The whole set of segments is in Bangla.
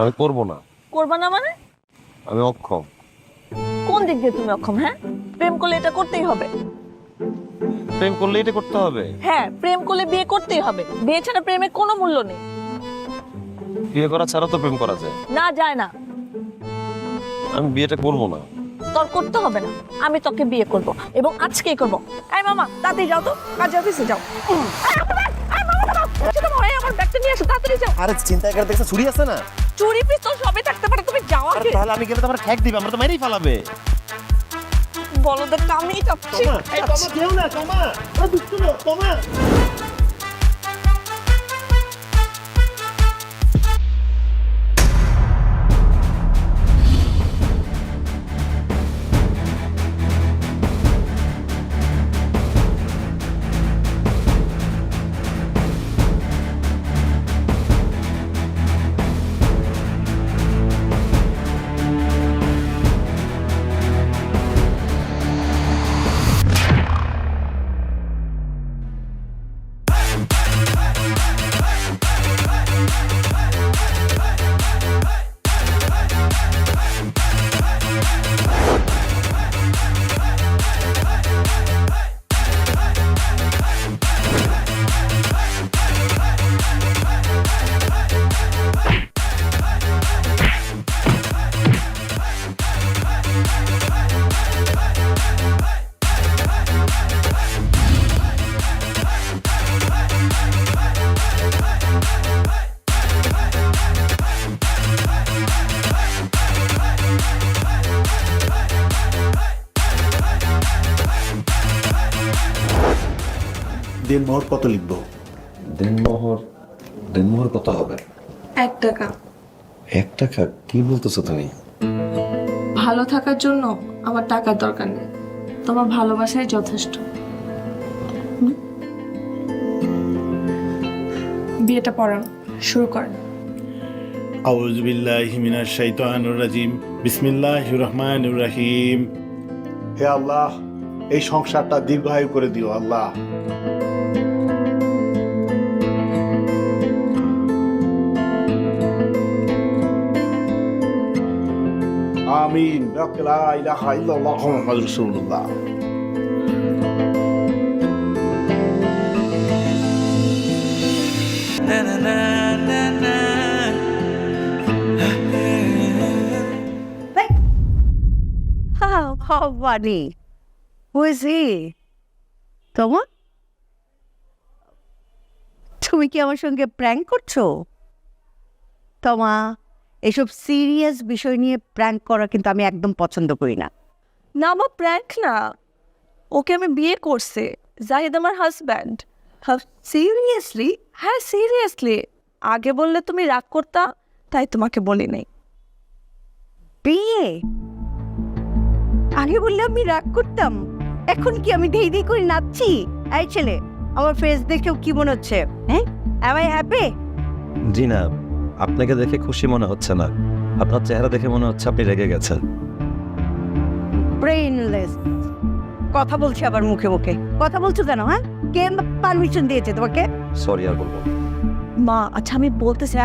আমি করব না। করবা না মানে? আমি অক্ষম। কোন দিক দিয়ে তুমি অক্ষম? হ্যাঁ, প্রেম করলে এটা করতেই হবে। প্রেম করলে এটা করতে হবে? হ্যাঁ, প্রেম করলে বিয়ে করতেই হবে। বিয়ে ছাড়া প্রেমের কোনো মূল্য নেই। বিয়ে করা ছাড়া তো প্রেম করা যায়। না, যায় না। আমি বিয়েটা করব না। তোর করতে হবে না, আমি তোকে বিয়ে করব এবং আজকেই করব। এই মামা, তাড়াতাড়ি যাও তো, কাজে অফিসে যাও। আমার ব্যাগটা নিয়ে আসো, তাড়াতাড়ি যাও। আরে চিন্তা করে দেখছো চুরি আছে না? চুরি পিস্তল সবই থাকতে পারে, তুমি যাও আগে। তাহলে আমি গেলে তো আমার ঠ্যাক দিবে, আমরা তো মেরেই ফেলাবে। বলদের কামেই চাপছি। এই তোমা কেউ না, তোমা আরে দুষ্টু না, তোমা। দিনমোহর কত লিখবো? দিনমোহর কত হবে? 1 টাকা। 1 টাকা? কি বলতেছো তুমি? ভালো থাকার জন্য আমার টাকার দরকার নেই, তোমার ভালোবাসাই যথেষ্ট। বিয়েটা পড়ান, শুরু করেন। আউযু বিল্লাহি মিনাশ শাইতানির রাজিম। বিসমিল্লাহির রহমানির রহিম। হে আল্লাহ, এই সংসারটা দীর্ঘায়ু করে দিও আল্লাহ। আমিন। লা ইলাহা ইল্লাল্লাহু মুহাম্মাদুর রাসূলুল্লাহ। How funny. Who is he? তোমা, তুমি কি আমার সঙ্গে প্র্যাঙ্ক করছো? তোমা, এসব সিরিয়াস বিষয় নিয়ে প্র্যাঙ্ক করা কিন্তু আমি একদম পছন্দ করি না। না, আমার প্র্যাঙ্ক না, ওকে আমি বিয়ে করছি। জাহিদ আমার হাজব্যান্ড। সিরিয়াসলি? হ্যাঁ, সিরিয়াসলি। আগে বললে তুমি রাগ করতা, তাই তোমাকে বলি নাই। বিয়ে? আগে বললে আমি রাগ করতাম, এখন কি আমি ধেই ধেই করে নাচছি? এই ছেলে, আমার ফেস দেখেও কি মনে হচ্ছে? হ্যাঁ, am I happy? জি না, আপনাকে দেখে খুশি মনে হচ্ছে না, আপনার চেহারা দেখে মনে হচ্ছে আপনি রেগে গেছেন। ব্রেইনলেস। কথা বলছি আবার মুখে মুখে। কথা বলছো কেন? হ্যাঁ, কে পারমিশন দিয়েছে তোমাকে? সরি আর বলবো না। মা, আচ্ছা আমি বলতেছি।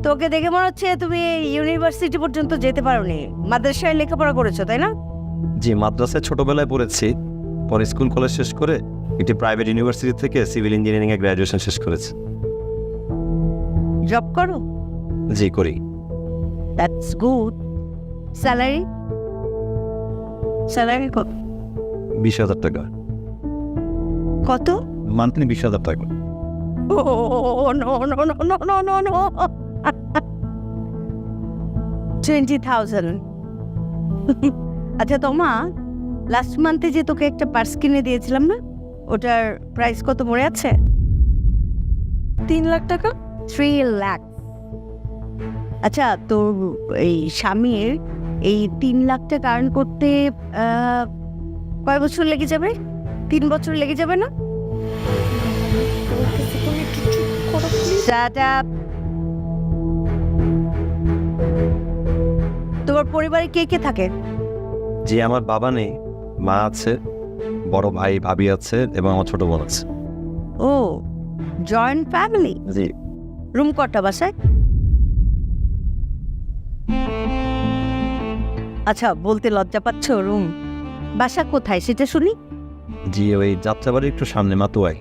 তোকে দেখে মনে হচ্ছে তুমি ইউনিভার্সিটি পর্যন্ত যেতে পারোনি, মাদ্রাসায় লেখাপড়া করেছো, তাই না? জি, মাদ্রাসায় ছোটবেলায় পড়েছি, পরে স্কুল কলেজ শেষ করে একটি প্রাইভেট ইউনিভার্সিটি থেকে সিভিল ইঞ্জিনিয়ারিং এ গ্র্যাজুয়েশন শেষ করেছি। জব করো? জি করি। That's good. স্যালারি? স্যালারি কত? 20,000 টাকা। কত? মান্থলি 20,000 টাকা। Oh, no, no, no, no, no, no, no. 20,000. আচ্ছা তোমা, লাস্ট মান্থে যে তোকে একটা পার্স কিনে দিয়েছিলাম না, ওটার প্রাইস কত মনে আছে? 3 লাখ টাকা। 3 লাখ। আচ্ছা, তোর এই স্বামীর এই 3 লাখ টাকা আর্ন করতে কয় বছর লেগে যাবে? 3 বছর লেগে যাবে না? Shut up. তোমার পরিবারে কে কে থাকে? জি, আমার বাবা নেই, মা আছে, বড় ভাই ভাবি আছে এবং আমার ছোট বোন আছে। ও, জয়েন্ট ফ্যামিলি? জি। রুম কটা বাসায়? আচ্ছা, বলতে লজ্জা পাচ্ছ রুম? বাসা কোথায় সেটা শুনি। জি, ওই যাত্রাবাড়ির একটু সামনে, মাতুয়াইল।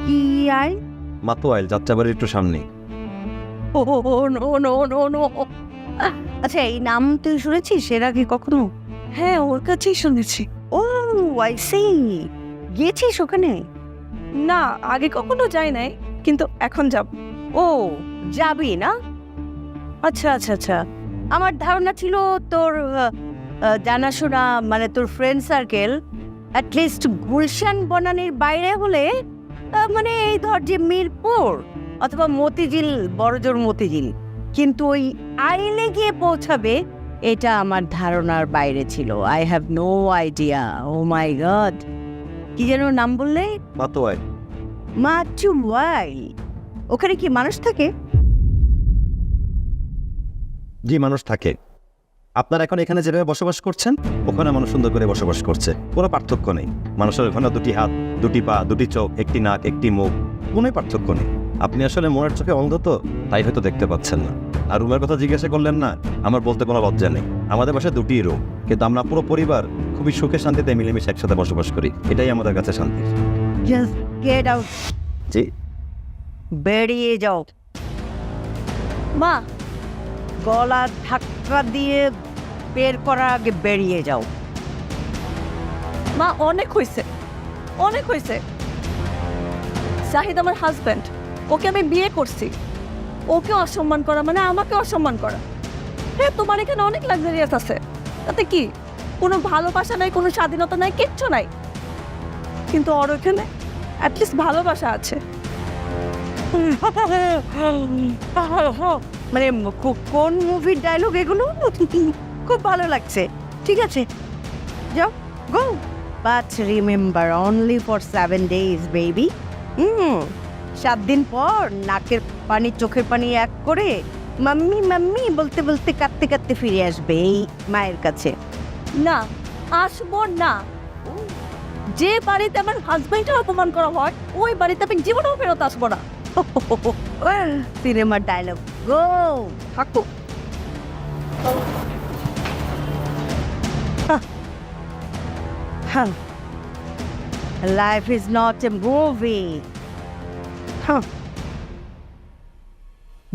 কি আই? মাতুয়াইল যাত্রাবাড়ির একটু সামনে। ও নো নো নো নো। আচ্ছা, এই নাম তুই শুনেছিস এর আগে কখনো? হ্যাঁ, ওর কাছেই শুনেছি। ও আই সি। গিয়েছিস ওখানে? না, আগে কখনো যাই নাই, কিন্তু এখন যাব। ও, যাবি না? আচ্ছা আচ্ছা আচ্ছা। আমার ধারণা ছিল তোর জানাশোনা, মানে তোর ফ্রেন্ড সার্কেল অ্যাটলিস্ট গুলশান বনানীর বাইরে হলে মানে এই ধর যে মিরপুর অথবা মতিঝিল, বড়জোর মতিঝিল, কিন্তু ওই আইলে গিয়ে পৌঁছাবে এটা আমার ধারণার বাইরে ছিল। I have no idea. Oh my god, কি যেন নাম বললে? মাতুয়াইল। মাতুয়াইল। ওখানে কি মানুষ থাকে? জি, মানুষ থাকে। আপনারা এখন এখানে যেভাবে বসবাস করছেন, ওখানে মানুষ সুন্দর করে বসবাস করছে, কোনো পার্থক্য নেই। মানুষের ওখানে দুটি হাত, দুটি পা, দুটি চোখ, একটি নাক, একটি মুখ, কোনোই পার্থক্য নেই। আপনি আসলে মনের চোখে অন্ধ তো, তাই হয়তো দেখতে পাচ্ছেন না। আর রুমের কথা জিজ্ঞাসা করলেন না, আমার বলতে কোনো লজ্জা নেই। আমাদের বাসায় দুটি রুম, কিন্তু আমরা পুরো পরিবার খুবই সুখে শান্তিতে মিলেমিশে একসাথে বসবাস করি, এটাই আমাদের কাছে শান্তি। Just get out. জি। বেরিয়ে যাও। মা, গলা ধাক্কা দিয়ে বের করার আগে বেরিয়ে যাও। মা, অনেক হয়েছে, অনেক হয়েছে। জাহিদ আমার হাজব্যান্ড, ওকে আমি বিয়ে করছি। ওকে অসম্মান করা মানে আমাকে অসম্মান করা। হ্যাঁ, তোমার এখানে অনেক লাক্সারিয়াস আছে, তাতে কি? কোনো ভালোবাসা নাই, কোনো স্বাধীনতা নাই, কিচ্ছু নাই। কিন্তু ওর ওখানে অ্যাটলিস্ট ভালোবাসা আছে। মানে কোন মুভির ডায়লগ এগুলো? খুব ভালো লাগছে। ঠিক আছে, যাও, go. But remember, only for 7 days baby. 7 দিন পর নাকের পানি চোখের পানি এক করে মাম্মি মাম্মি বলতে বলতে কাঁদতে কাঁদতে ফিরে আসবে এই মায়ের কাছে। না, আসবো না। যে বাড়িতে আমার হাজব্যান্ডের অপমান করা হয়, ওই বাড়িতে আমি জীবনেও ফেরত আসবো না। সিনেমার ডায়লগ। গো, থাকো। Life is not a movie.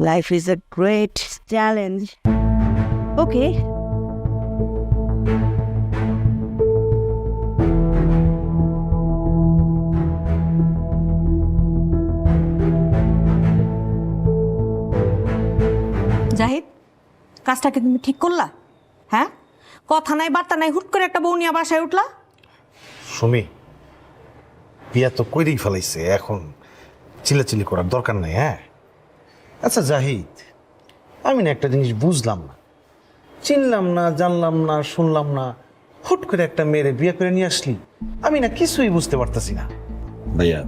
Life is a great challenge. Okay. Zahid, কাজটাকে তুমি ঠিক করলা? হ্যাঁ, কথা নাই বার্তা নাই, হুট করে একটা বউ নিয়ে বাসায় উঠলা। সুমি, বিয়া তো কইরেই ফেলাইছে, এখন চিল্লাচিল্লি করার দরকার নেই। হ্যাঁ, আচ্ছা জাহিদ, আমি না একটা জিনিস বুঝলাম না, চিনলাম না, জানলাম না, শুনলাম না, হুট করে একটা মেয়েরে বিয়ে করে নিয়ে আসলি। আমি না কিছুই বুঝতে পারতাছি না। ভাইয়া,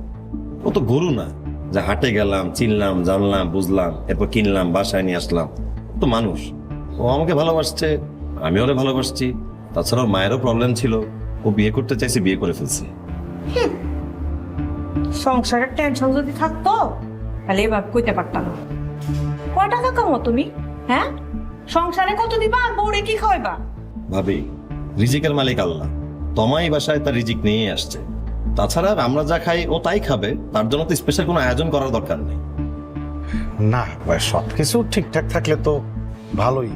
ও তো গরু না যে হাটে গেলাম, চিনলাম, জানলাম, বুঝলাম, এরপর কিনলাম, বাসায় নিয়ে আসলাম। ও তো মানুষ, ও আমাকে ভালোবাসছে, আমি ওরে ভালোবাসছি। তাছাড়া ওর মায়েরও প্রবলেম ছিল, ও বিয়ে করতে চাইছে, বিয়ে করে ফেলছে। সংসারের টেনশন যদি থাকতো তাহলে এবার কইতে পারতাম না। কয় টাকা কামো তুমি? হ্যাঁ, সংসারে কত দিবা আর বউরে কি খাওয়াইবা? ভাবি, রিজিকের মালিক আল্লাহ, তমাই বাসায় তার রিজিক নিয়ে আসছে। তাছাড়া আমরা যা খাই ও তাই খাবে, তার জন্য তো স্পেশাল কোনো আয়োজন করার দরকার নেই। না ভাই, সব কিছু ঠিকঠাক থাকলে তো ভালোই।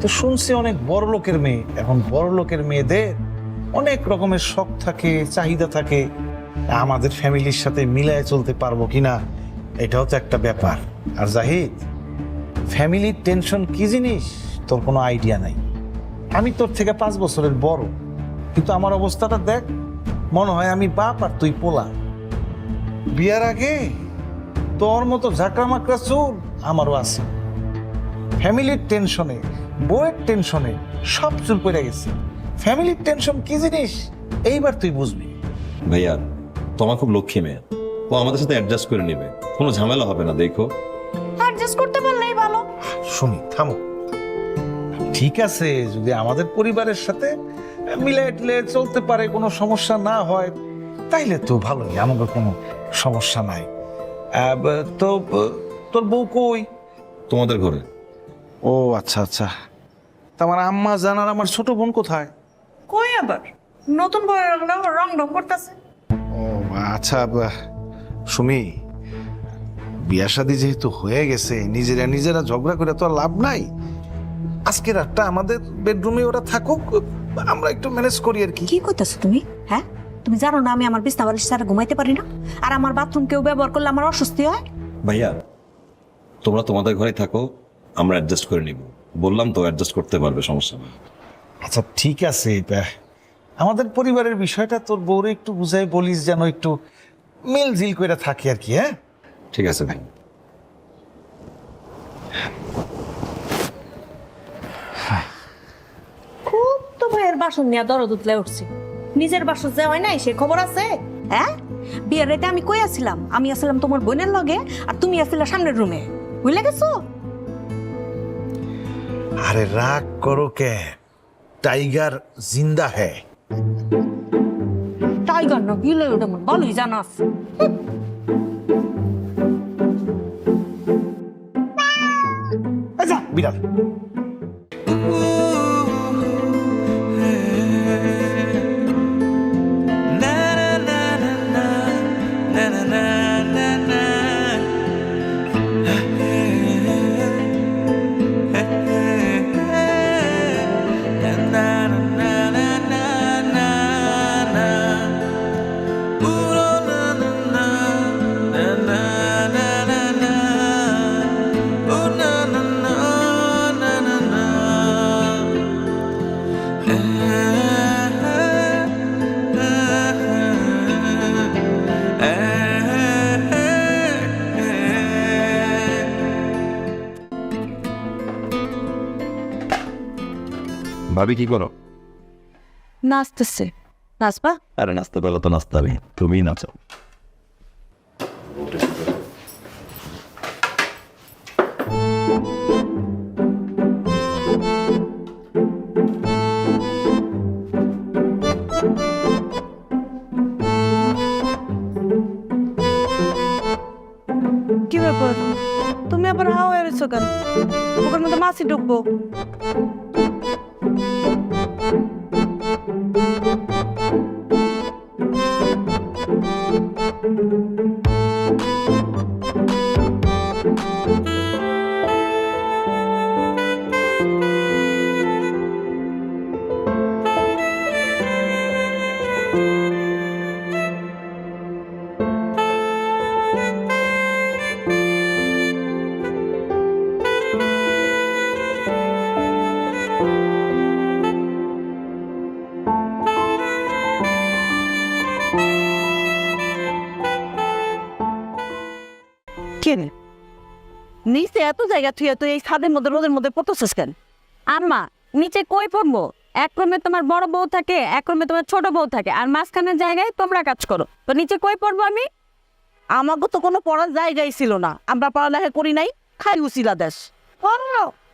তো শুনছি অনেক বড় লোকের মেয়ে, এখন বড় লোকের মেয়েদের অনেক রকমের শখ থাকে, চাহিদা থাকে। আমাদের ফ্যামিলির সাথে মিলায় চলতে পারবো কিনা এটাও তো একটা ব্যাপার। আর জাহিদ, ফ্যামিলির টেনশন কি জিনিস তোর কোনো আইডিয়া নাই। আমি তোর থেকে 5 বছরের বড়, কিন্তু আমার অবস্থাটা দেখ, মনে হয় আমি বাপ আর তুই পোলা। বিয়ার আগে তোর মতো ঝাঁকড়া মাকড়া চুল আমারও আছে। ফ্যামিলির টেনশনে, বউয়ের টেনশনে সব চুল পড়ে গেছে। ফ্যামিলির টেনশন কি জিনিস এইবার তুই বুঝবি। ভাইয়া, তোমার খুব লক্ষ্মী মেয়ে, ও আমাদের সাথে অ্যাডজাস্ট করে নেবে, কোনো ঝামেলা হবে না। দেখো, অ্যাডজাস্ট করতে পারলেই ভালো। শুনি, থামো। ঠিক আছে, যদি আমাদের পরিবারের সাথে মিলে টিলে চলতে পারে, কোনো সমস্যা না হয়, তাইলে তো ভালোই, আমাদের কোনো সমস্যা নাই। তো তোর বউ কই? তোমাদের ঘরে। ও আচ্ছা আচ্ছা, তার মানে আম্মা জানার আমার ছোট বোন কোথায়? কই আবার নতুন বউয়ের রং রং করতেছে। ও আচ্ছা, সুমি, বিয়া শাদী যেহেতু হয়ে গেছে, নিজেরা ঝগড়া করে তো আর লাভ নাই। আজকে রাতটা আমাদের বেডরুমে ওরা থাকুক, আমরা একটু ম্যানেজ করি আর কি। কি করতেছো তুমি? হ্যাঁ, তুমি জানো না আমি আমার বিছনা বালিশ ছাড়া ঘুমাইতে পারি না, আর আমার বাথরুম কেউ ব্যবহার করলে আমার অস্বস্তি হয়। ভাইয়া তোমরা তোমাদের ঘরেই থাকো, আমরা অ্যাডজাস্ট করে নিব। বললাম তো অ্যাডজাস্ট করতে পারবে, সমস্যা নেই। আচ্ছা ঠিক আছে, আমাদের পরিবারের বিষয়টা তোর বউরে একটু বুঝাই বলিস, যেন একটু মিলঝিল করে থাকে আর কি। হ্যাঁ ঠিক আছে ভাই। খুব তো ভাইয়ের বাসন নিয়ে দরদ উতলে উঠছি, নিজের বাসন যাওয়াই নাই সে খবর আছে? হ্যাঁ, বিয়ের রাতে আমি কই আছিলাম? আমি আসলাম তোমার বোনের লগে, আর তুমি আসলে সামনের রুমে। বুঝলে গেছো? আরে রাগ করো কে, টাইগার জিন্দা হ্যাঁ। টাইগার না গিলে ওটা মন ভালোই জানাস। আচ্ছা বিড়াল। ভাবি কি করো? নাচতেছে। নাচবা? আরে নাচতে পারলে তো নাচতে হবে, তুমিই নাচো। কি ব্যাপার, তুমি আবার হাওয়া এসেছো কেন? ওখানে মধ্যে মাছি ঢুকবো। কেনে নিচে এত জায়গা থুয়ে তুই এই ছাদের মধ্যে রোদের মধ্যে পড়তেছিস কেন? আম্মা নিচে কই পড়বো? এক রুমে তোমার বড় বউ থাকে, এক রুমে তোমার ছোট বউ থাকে, আর মাঝখানের জায়গায় তোমরা কাজ করো। তো নিচে কই পড়বো আমি? আমাকে তো কোনো পড়ার জায়গাই ছিল না, আমরা পড়ালেখা করি নাই, খাই উচিলা দেশ।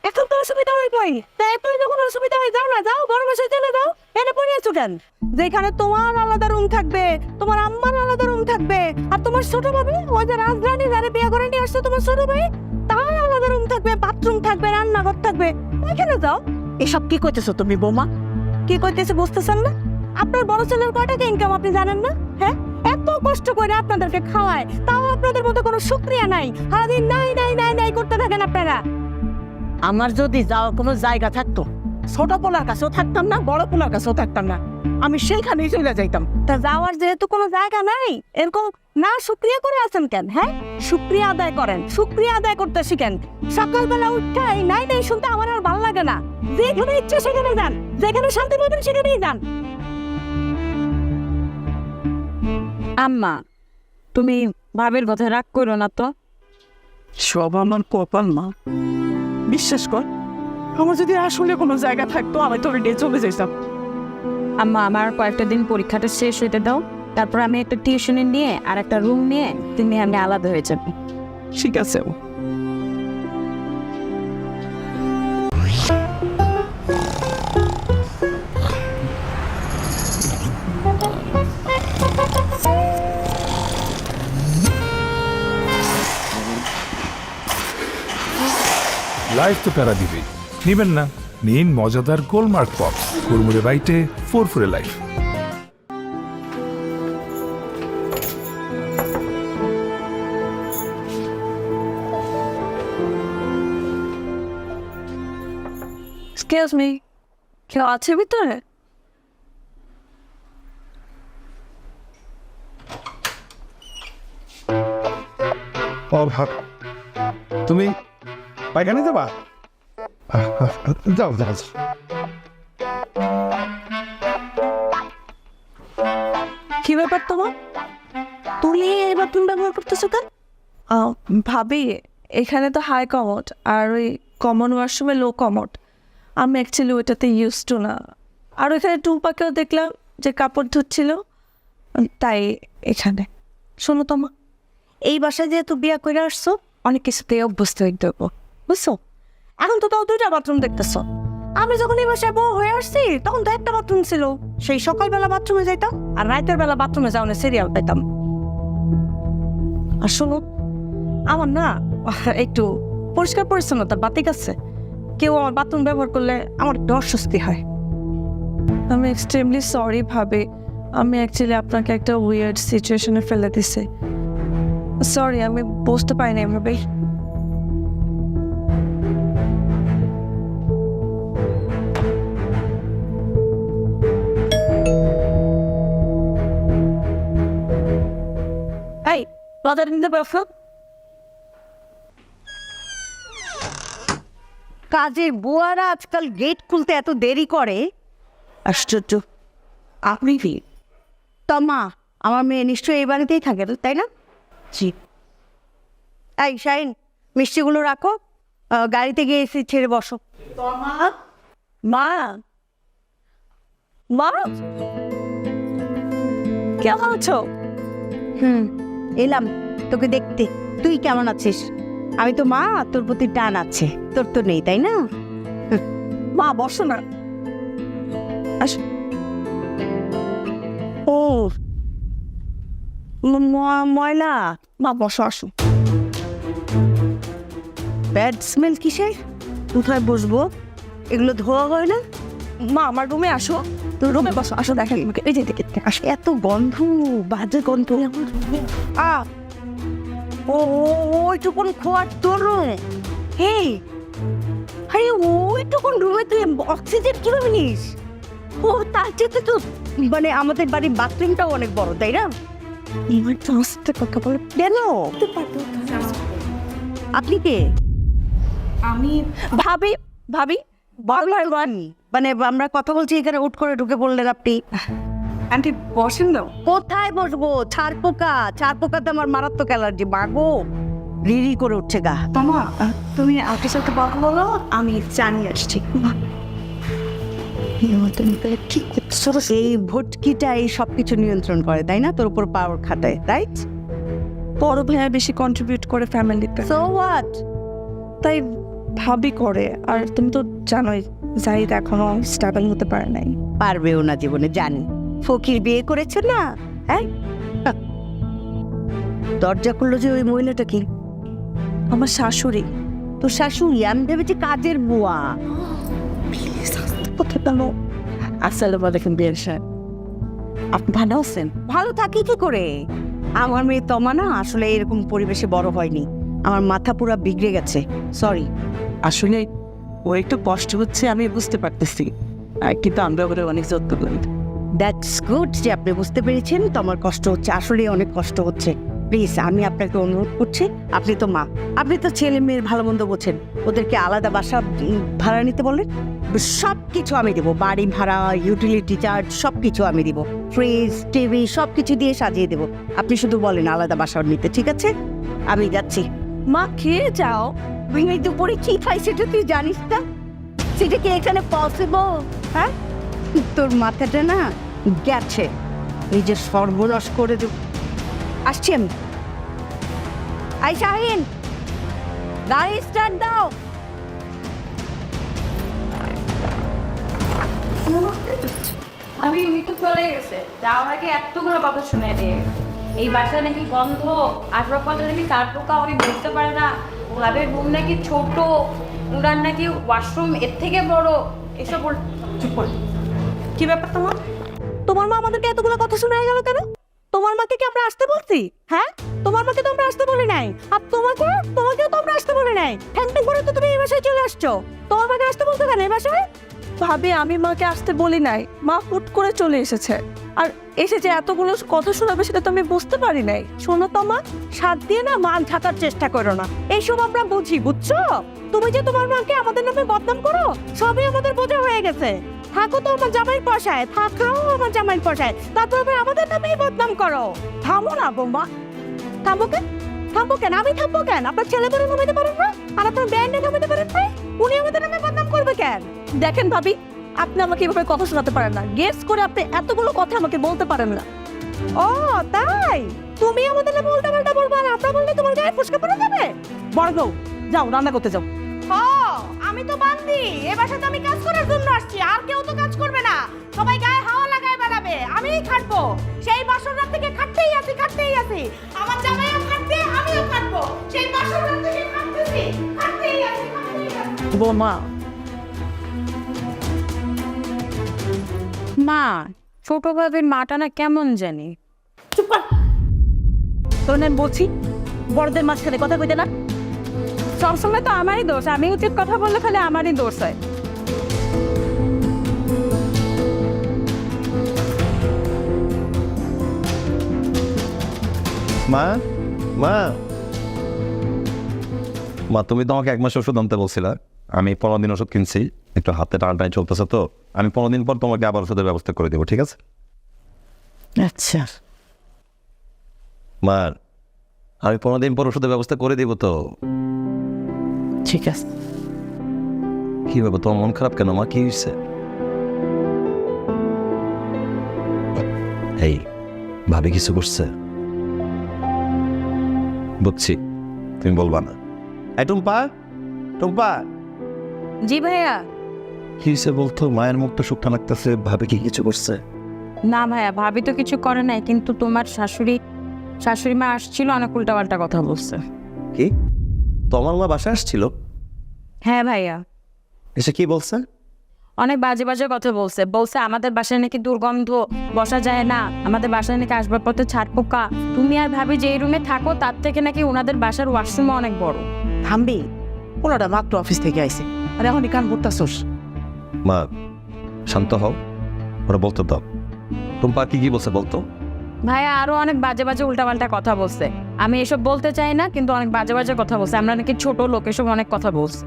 এখন তো অসুবিধা হয়ে পাই, তাই তুই যখন অসুবিধা হয়ে যাও না, যাও বড় বসে চলে যাও। এনে পড়ে আছো কেন? যেখানে তোমার আলাদা রুম থাকবে, তোমার আম্মার আলাদা রুম থাকবে, আর তোমার ছোট ভাবি ওই যে রাজরানী যারা বিয়ে করে নিয়ে আসছে তোমার ছোট ভাই, তার আলাদা রুম থাকবে, বাথরুম থাকবে, রান্নাঘর থাকবে, ওইখানে যাও। এসব কি কইতেছো তুমি বৌমা? কি কইতেছে বুঝতেছেন না? আপনার বড় ছেলের কয় টাকা ইনকাম আপনি জানেন না? হ্যাঁ, এত কষ্ট করে আপনাদেরকে খাওয়ায়, তাও আপনাদের মধ্যে কোনো শুকরিয়া নাই, সারাদিন নাই নাই নাই নাই করতে থাকেন আপনারা। আমার যদি যাওয়ার কোনো জায়গা থাকতো, ছোট পোলার কাছেও থাকতাম না, বড় পোলার কাছেও থাকতাম না, আমি সেইখানেই চলে যাইতাম। তা যাওয়ার যেহেতু কোনো জায়গা নাই, এরকম না শুক্রিয়া করে আছেন কেন? হ্যাঁ, শুক্রিয়া আদায় করেন, শুক্রিয়া আদায় করতে শিখেন। সকালবেলা উঠে নাই নাই শুনতে আমার আর ভালো লাগে না। যেখানে ইচ্ছে সেখানে যান, যেখানে শান্তি পাবেন সেখানেই যান। আম্মা, তুমি ভাবের কথা রাগ করো না তো। সব আমার কপাল মা, বিশ্বাস কর, আমার যদি আসলে কোনো জায়গা থাকতো আমি তোর ডে চলে যেতাম। আম্মা, আমার কয়েকটা দিন পরীক্ষাটা শেষ হতে দাও, তারপর আমি একটা টিউশনি নিয়ে আর একটা রুম নিয়ে তুমি আমি আলাদা হয়ে যাবে। ঠিক আছে। লাইফ তো প্যারা দিবেই। নিবেন না, নিন মজাদার গোলমার্ক পপস, কুরমুরে বাইটে ফুরফুরে লাইফ। এক্সকিউজ মি, কেউ আছে ভিতরে? তুমি পায়খানা যাবা? যাও যাও। কি ব্যাপার তোমার? তুমি এই বাথরুম ব্যবহার করতেছো কেন? ভাবি, এখানে তো হাই কমোড আর ওই কমন ওয়াশরুমে লো কমোড। আমি অ্যাকচুয়ালি ওইটাতে ইউজ টু না। আর ওইখানে টুম্পাকেও দেখলাম যে কাপড় ধুচ্ছিল, তাই এখানে। শোনো তোমা, এই বাসায় যেহেতু বিয়া করে আসছো, অনেক কিছুতেই অভ্যস্ত হইতে হবো, বুঝছো? এখন তো তাও 2টা বাথরুম দেখতেছো। আমি যখন এই বাসায় বউ হয়ে আসছি তখন তো একটা বাথরুম ছিল। সেই সকালবেলা বাথরুমে যাইতাম আর রাতের বেলা বাথরুমে যাওয়ার সিরিয়াল পাইতাম। আর শোনো, আমার না একটু পরিষ্কার পরিচ্ছন্নতার বাতিক আছে। কেউ আমার বাথরুম ব্যবহার করলে আমার একটু অস্বস্তি হয়। আমি এক্সট্রিমলি সরি ভাবি, আমি অ্যাকচুয়ালি আপনাকে একটা উইয়ার্ড সিচুয়েশনে ফেলে দিছি। সরি, আমি বুঝতে পারি না এভাবে। এই বাজার নিতে পারছো? কাজের বুয়ারা আজকাল গেট খুলতে এত দেরি করে। আশ্চর্য, আপনি কি? তমা, আমার মেয়ে নিশ্চয়ই এই বাড়িতেই থাকে, তাই না? জি। এই শাইন, মিষ্টিগুলো রাখো, গাড়িতে গিয়ে এসে ছেড়ে বসো। মা, মা, কেমন আছো? এলাম তোকে দেখতে। তুই কেমন আছিস? আমি তো মা, তোর প্রতি টান আছে। তোর তো নেই, তাই না? মা বসো না। আস। ও ময়লা। মা বসো, আসো। ব্যাড স্মেল কিসের? কোথায় বসবো? এগুলো ধোয়া হয় না? মা আমার রুমে আসো, তো রুমে বসো। আসো, দেখেন আমাকে। এই যে দেখে আসো। এত গন্ধ, বাজে গন্ধ। ওইটুকুন খোয়ার তোর রুম? এই, আরে ওইটুকুন রুমে তুই অক্সিজেন কিভাবে নিস? ও তার চেয়ে তো মানে আমাদের বাড়ির বাথরুমটাও অনেক বড়, তাই না? এবার তো আস্তে কথা বলে। কেন? আপনি কে? আমি ভাবি, ভাবি বারবার মানে আমরা কথা বলছি, এখানে উঠ করে ঢুকে পড়লেন আপনি। আন্টি বসেন দাও। কোথায় বসবো? ছাড় পোকাতে আমার মারাত্মক অ্যালার্জি। মাগো, রিরি করে উঠছে গা। মামা, তুমি আন্টির সাথে কথা বলো, আমি জানিয়ে আসছি। এই ভটকিটা এই সবকিছু নিয়ন্ত্রণ করে, তাই না? তোর উপর পাওয়ার খাটায়, রাইট? বড় ভাইয়া বেশি কন্ট্রিবিউট করে ফ্যামিলিতে, সো হোয়াট? তাই ভাবি করে। আর তুমি তো জানোই জাহিদ এখনো স্টেবল হতে পারে নাই। পারবেও না জীবনে, জানি। ফকির বিয়ে করেছে না? হ্যাঁ, দরজা করলো যে ওই মহিলাটা কি? আমার শাশুড়ি। তোর শাশুড়ি? আমি ভেবেছি কাজের বুয়া। আসসালামু আলাইকুম বিয়ের সাহেব, আপনি ভালো আছেন? ভালো থাকি কি করে? আমার মেয়ে তমা না আসলে এরকম পরিবেশে বড় হয়নি। আমার মাথা পুরো বিগড়ে গেছে। সরি। আসলে ও একটু কষ্ট হচ্ছে, আমি বুঝতে পারতেছি, কিন্তু আমরা ওরা অনেক যত্ন করি। দ্যাটস গুড যে আপনি বুঝতে পেরেছেন তোমার কষ্ট হচ্ছে। আসলে অনেক কষ্ট হচ্ছে। প্লিজ, আমি আপনাকে অনুরোধ করছি, আপনি তো মা, আপনি তো ছেলে মেয়ের ভালো মন্দ বোঝেন, ওদেরকে আলাদা বাসা ভাড়া নিতে বলেন। সব কিছু আমি দেবো, বাড়ি ভাড়া, ইউটিলিটি চার্জ সব কিছু আমি দিব, ফ্রিজ, টিভি সব কিছু দিয়ে সাজিয়ে দেবো। আপনি শুধু বলেন আলাদা বাসা নিতে, ঠিক আছে? আমি যাচ্ছি। মা খেয়ে যাও। ভেঙে দুপুরে কি খাই সেটা তুই জানিস না? সেটা কি এখানে পসিবল? হ্যাঁ, তোর মাথাটা না গেছে। এই যে সর্বনাশ করে দেব। আসছি আমি। আই শাহিন, গাড়ি স্টার্ট দাও। আমি তো চলে গেছে, যাওয়ার আগে এতগুলো কথা শুনে দিয়ে এই বাসায় নাকি গন্ধ, আসবাবপত্র নাকি তার পোকা, উনি বুঝতে পারে না, ক্লাবের রুম নাকি ছোট, উনার নাকি ওয়াশরুম এর থেকে বড়, এসব চুপ করে। কি ব্যাপার তোমার? তোমার মা আমাদেরকে এতগুলো কথা শোনায় গেল কেন? তোমার মাকে কি আমরা আসতে বলছি? হ্যাঁ, তোমার মাকে তো আমরা আসতে বলি নাই। আর তোমাকেও তো আমরা আসতে বলি নাই। ঠ্যাং করে তো তুমি এই বাসায় চলে আসছো। তোমার মাকে আসতে বলছো কেন এই বাসায়? ভাবি আমি মাকে আসতে বলি নাই, মা হুট করে চলে এসেছে। আর এসে যে এতগুলো কথা শোনাবে সেটা তো আমি বুঝতে পারি নাই। শোনো তো মা, সাথ দিয়ে না মান থাকার চেষ্টা করো না। এইসব আমরা বুঝি, বুঝছো? তুমি যে তোমার মাকে আমাদের নামে বদনাম করো, সবই আমাদের বোঝা হয়ে গেছে। থাকো তো আমার জামাইয়ের পয়সায়, থাকাও আমার জামাইয়ের পয়সায়, তারপর আবার আমাদের নামেই বদনাম করো। থামো না বৌমা, থামো কেন? থামবো কেন? আমি থামবো কেন? আপনার ছেলে বেরো নামাইতে পারেন না, আর আপনার ব্যান্ডে নামাইতে পারেন না, উনি আমাদের নামে বদনাম করবে কেন? দেখেন ভাবি, আপনি আমাকে এভাবে কথা শোনাতে পারেন না। গেস করে আপনি এতগুলো কথা আমাকে বলতে পারেন না। ও তাই? তুমি আমাদের নামে উল্টাপাল্টা বলবা, আর আমরা বললে তোমার গায়ে ফুসকা পড়ে যাবে? বড় বউ, যাও রান্না করতে যাও। ও, আমি তো বান্দি, এ বাসাতে আমি কাজ করার জন্য আসছি, আর কেউ তো কাজ করবে না। সবাই গায়ে হাওয়া লাগায় বেড়াবে, আমিই খাটবো। সেই বাসর রাত থেকে খাটতেই আছি। আমার জামাইও খাটবে, আমিও খাটবো। সেই বাসর রাত থেকে খাটতেছি, খাটতেই আছি। বৌমা, মা, ছোট ভাবির মাটা না কেমন জানি। তোর নাম বলছি, বড়দের মাঝখানে কথা কইতে না। সবসময় তো আমারই দোষ, আমি উচিত কথা বললে খালি আমারই দোষ হয়। মা, মা, মা, তুমি তো আমাকে 1 মাস ওষুধ আনতে বলছিলা। আমি 15 দিন ওষুধ কিনছি, একটু হাতে টানাটানি চলতেছে তো। আমি 15 দিন পর তোমাকে আবার ওষুধের ব্যবস্থা করে দেবো, ঠিক আছে? আচ্ছা মা, আমি 15 দিন পর ওষুধের ব্যবস্থা করে দিব তো। ঠিক আছে। কি ব্যাপার, তোমার মন খারাপ কেন মা? কি হয়েছে? এই ভাবি কিছু করছে? বুঝছি, তুমি বলবা না। এই টুম্পা, টুম্পা, জি ভাইয়া। কি হয়েছে বলতো? মায়ের মুখটা শুকনা লাগতেছে, ভাবি কি কিছু করছে? না ভাইয়া, ভাবি তো কিছু করে নাই, কিন্তু তোমার শাশুড়ি মা আসছিল, অনেক উল্টাপাল্টা কথা বলছে। কি, তোমার মা বাসায় আসছিল? হ্যাঁ ভাইয়া, এসে কি বলছে? অনেক বাজে বাজে কথা বলছে আমাদের বাসায় নাকি দুর্গন্ধ, বসা যায় না, আমাদের বাসায় নাকি আসবাবপত্রে ছাড় পোকা। তুমি আর ভাবি যে রুমে থাকো তার থেকে নাকি ওনাদের বাসার ওয়াশরুম অনেক বড়। থামবি, ওনারা মাত্র অফিস থেকে আইছে, আর এখন কান পড়তাছোস। মা শান্ত হও, ওরা বলতে দাও। টুম্পা কি কি বলছে বলতো? ভাইয়া আরো অনেক বাজে বাজে উল্টাপাল্টা কথা বলছে। আমি এসব বলতে চাই না, কিন্তু অনেক বাজে বাজে কথা বলছে। আমরা নাকি ছোট লোক, এসব অনেক কথা বলছে।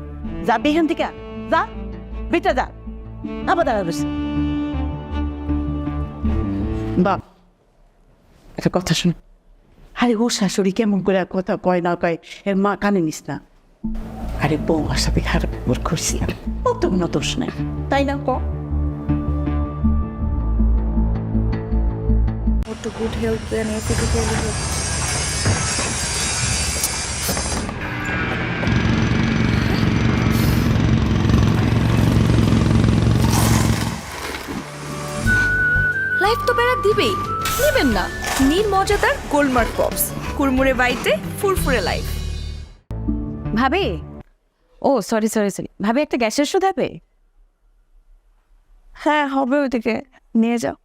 যাবি এখান থেকে, যা বেটা যা। আবার দাঁড়াবে বাপ, একটা কথা শুন। আরে ও শাশুড়ি কেমন করে কথা কয় না কয় এর মা কানে নিস না। আরে বউ সাথে খারাপ ব্যবহার করছি, ও তো কোনো দোষ নাই, তাই না? ক good health and physical health. Life তো বেড়া দিবেই, নেবেন না? নীল মজাদার গোলমার্ক পপস, কুরমুরে বাইটে ফুরফুরে লাইফ। ভাবি, ও সরি, ভাবি একটা গ্যাসের ওষুধ হবে? হ্যাঁ হবে, ওইদিকে নিয়ে যাও।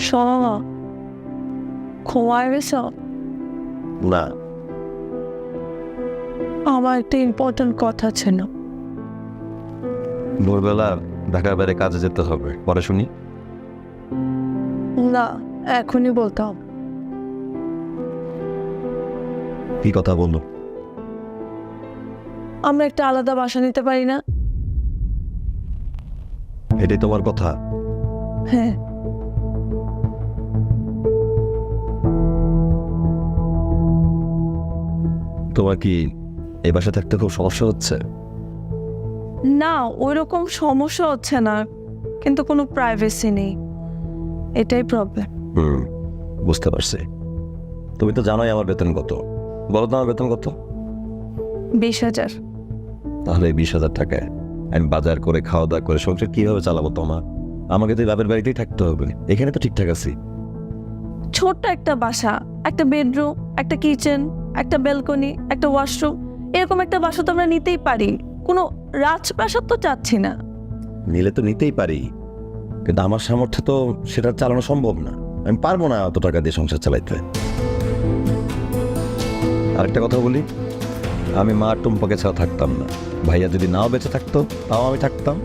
শোনো, ঘুমায় গেছ? না, আমার একটা ইম্পর্টেন্ট কথা ছিল। ভোরবেলা ঢাকার বাইরে কাজে যেতে হবে, পরে শুনি। না, এখনই বলতে হবে। কি কথা বললো? আমরা একটা আলাদা বাসা নিতে পারি না? এটাই তোমার কথা? হ্যাঁ। তোমার কি এই বাসা থাকতে খুব সমস্যা হচ্ছে? না ওই রকম সমস্যা হচ্ছে না, কিন্তু কোনো প্রাইভেসি নেই, এটাই প্রবলেম। বুঝতে পারছি। তুমি তো জানোই আমার বেতন কত। বলো তো আমার বেতন কত? 20,000। তাহলে এই 20,000 টাকায় আমি বাজার করে খাওয়া দাওয়া করে সংসার কিভাবে চালাবো তোমার? আমাকে তো এই বাপের বাড়িতেই থাকতে হবে, এখানে তো ঠিকঠাক আছি। ছোট্ট একটা বাসা, একটা বেডরুম, একটা কিচেন, একটা ব্যালকনি, একটা ওয়াশরুম, এরকম একটা বাসা তো আমরা নিতেই পারি। কোনো রাজপ্রাসাদ তো চাচ্ছি না। নিলে তো নিতেই পারি, কিন্তু আমার সামর্থ্যে তো সেটা চালানো সম্ভব না। আমি পারবো না অত টাকা দিয়ে সংসার চালাইতে। আরেকটা কথা বলি, আমি মা টুম্পাকে ছাড়া থাকতাম না। ভাইয়া যদি নাও বেঁচে থাকতো তাও আমি থাকতাম,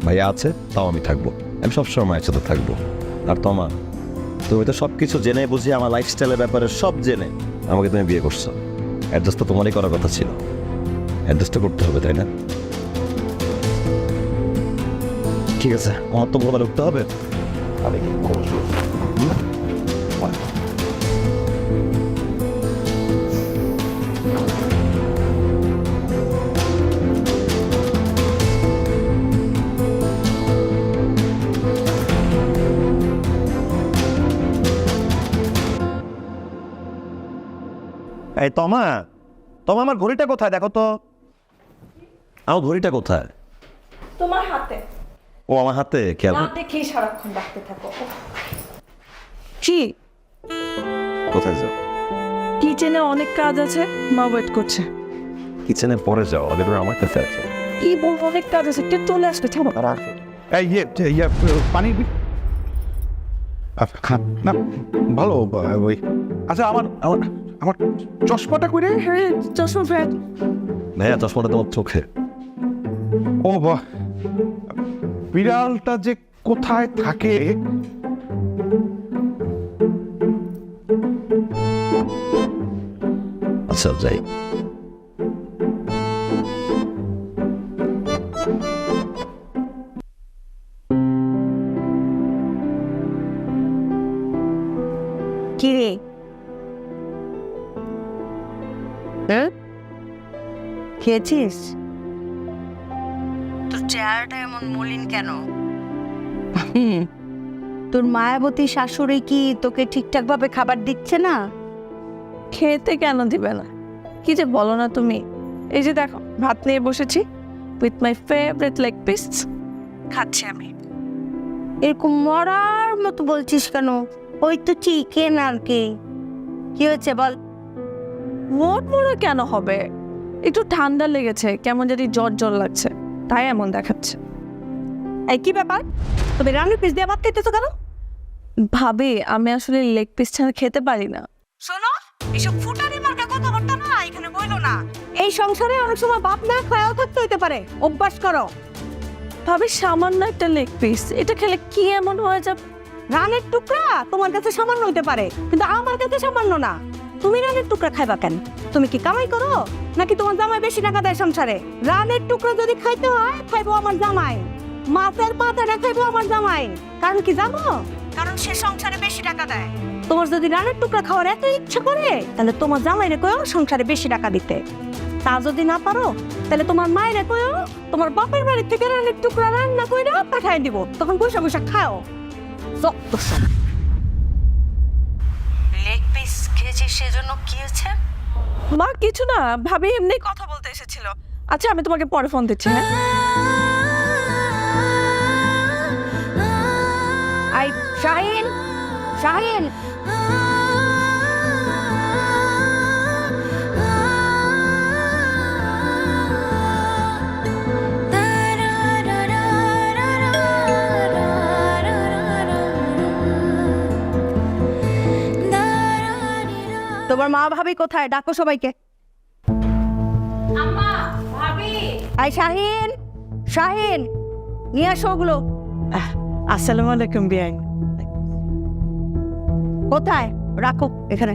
ভাইয়া আছে তাও আমি থাকবো। আমি সবসময় মায়ের সাথে থাকবো। আর তুমি তো সব কিছু জেনে বুঝিয়ে আমার লাইফস্টাইলের ব্যাপারে সব জেনে আমাকে তুমি বিয়ে করছো। অ্যাডজাস্ট তো তোমারই করার কথা ছিল, অ্যাডজাস্ট করতে হবে, তাই না? ঠিক আছে, আমার তো ভোরবেলা উঠতে হবে। আমি কি করবো? এই তমা, আমার ঘড়িটা কোথায় দেখো তো। আমার ঘড়িটা কোথায়? তোমার হাতে। ও আমার হাতে, খেয়াল দেখেই সারাক্ষণ ডাকতে থাকো। কি কোথায় যাও? কিচেনে অনেক কাজ আছে, মা ওয়েট করছে। কিচেনে পরে যাও, আগে তুমি আমার কাছে আছে। কি বলবো, অনেক কাজ আছে, কে চলে আসবে, ছাড়ো। এই পানি না ভালো ওই। আচ্ছা আমার আমার আমার চশমাটা করে। হ্যাঁ, চশমা ফ্যাট। ভাইয়া চশমাটা তোমার চোখে। ও বাহ, বিড়ালটা যে কোথায় থাকে। আচ্ছা যাই। কি রে? খেয়েছিস? তোর চেহারাটা এমন মলিন কেন? তোর মায়াবতী শাশুড়ি কি তোকে ঠিকঠাক ভাবে খাবার দিচ্ছে না? খেতে কেন দিবে না? কি যে বলো না তুমি। এই যে দেখো, ভাত নিয়ে বসেছি, with my favourite leg piece খাচ্ছি আমি। এরকম মরার মতো বলছিস কেন? ওই তো চিকেন আর কি। কি হয়েছে বল? মোট মনে কেন হবে? একটু ঠান্ডা লেগেছে, কেমন যদি জ্বর জ্বর লাগছে, তাই এমন দেখাচ্ছে। এই কি ব্যাপার, তুমি রান্নার পিস দিয়ে ভাত খেতেছো কেন? ভাবি, আমি আসলে লেগ পিস ছাড়া খেতে পারি না। শোনো, এসব ফুটানি মার্কা কথাবার্তা না এখানে বইলো না। এই সংসারে অনেক সময় বাপ না খায়াও থাকতে হইতে পারে, অভ্যাস করো। ভাবি, সামান্য একটা লেগ পিস, এটা খেলে কি এমন হয়ে যাবে? রানের টুকরা তোমার কাছে সামান্য হইতে পারে, কিন্তু আমার কাছে সামান্য না। তুমি রানের টুকরা খাইবা কেন? তুমি কি কামাই করো নাকি তোমার জামাই বেশি টাকা দেয় সংসারে? রানের টুকরা যদি খাইতে হয়, খাইবো আমার জামাই। মাছের পাতাটা খাইবো আমার জামাই। কারণ কি জানো? কারণ সে সংসারে বেশি টাকা দেয়। তোমার যদি রানের টুকরা খাওয়ার এত ইচ্ছা করে, তাহলে তোমার জামাইরে কয়ও সংসারে বেশি টাকা দিতে। তা যদি না পারো, তাহলে তোমার মায়েরে কয়ও তোমার বাপের বাড়ি থেকে রানের টুকরা রান্না করে পাঠায় দিব, তখন বৈশা বৈশা খাও। লেগ পিস খেয়েছিস সেজন্য কি হয়েছে? মা কিছু না, ভাবি এমনি কথা বলতে এসেছিল। আচ্ছা, আমি তোমাকে পরে ফোন দিচ্ছি। হ্যাঁ, আই শাহিন, শাহিন। তোমার মা ভাবি কোথায়? ডাকো সবাইকে। আই শাহিন, শাহিন, নিয়ে আসো ওগুলো। আসসালামু আলাইকুম বিয়াই। কোথায়? রাখো এখানে।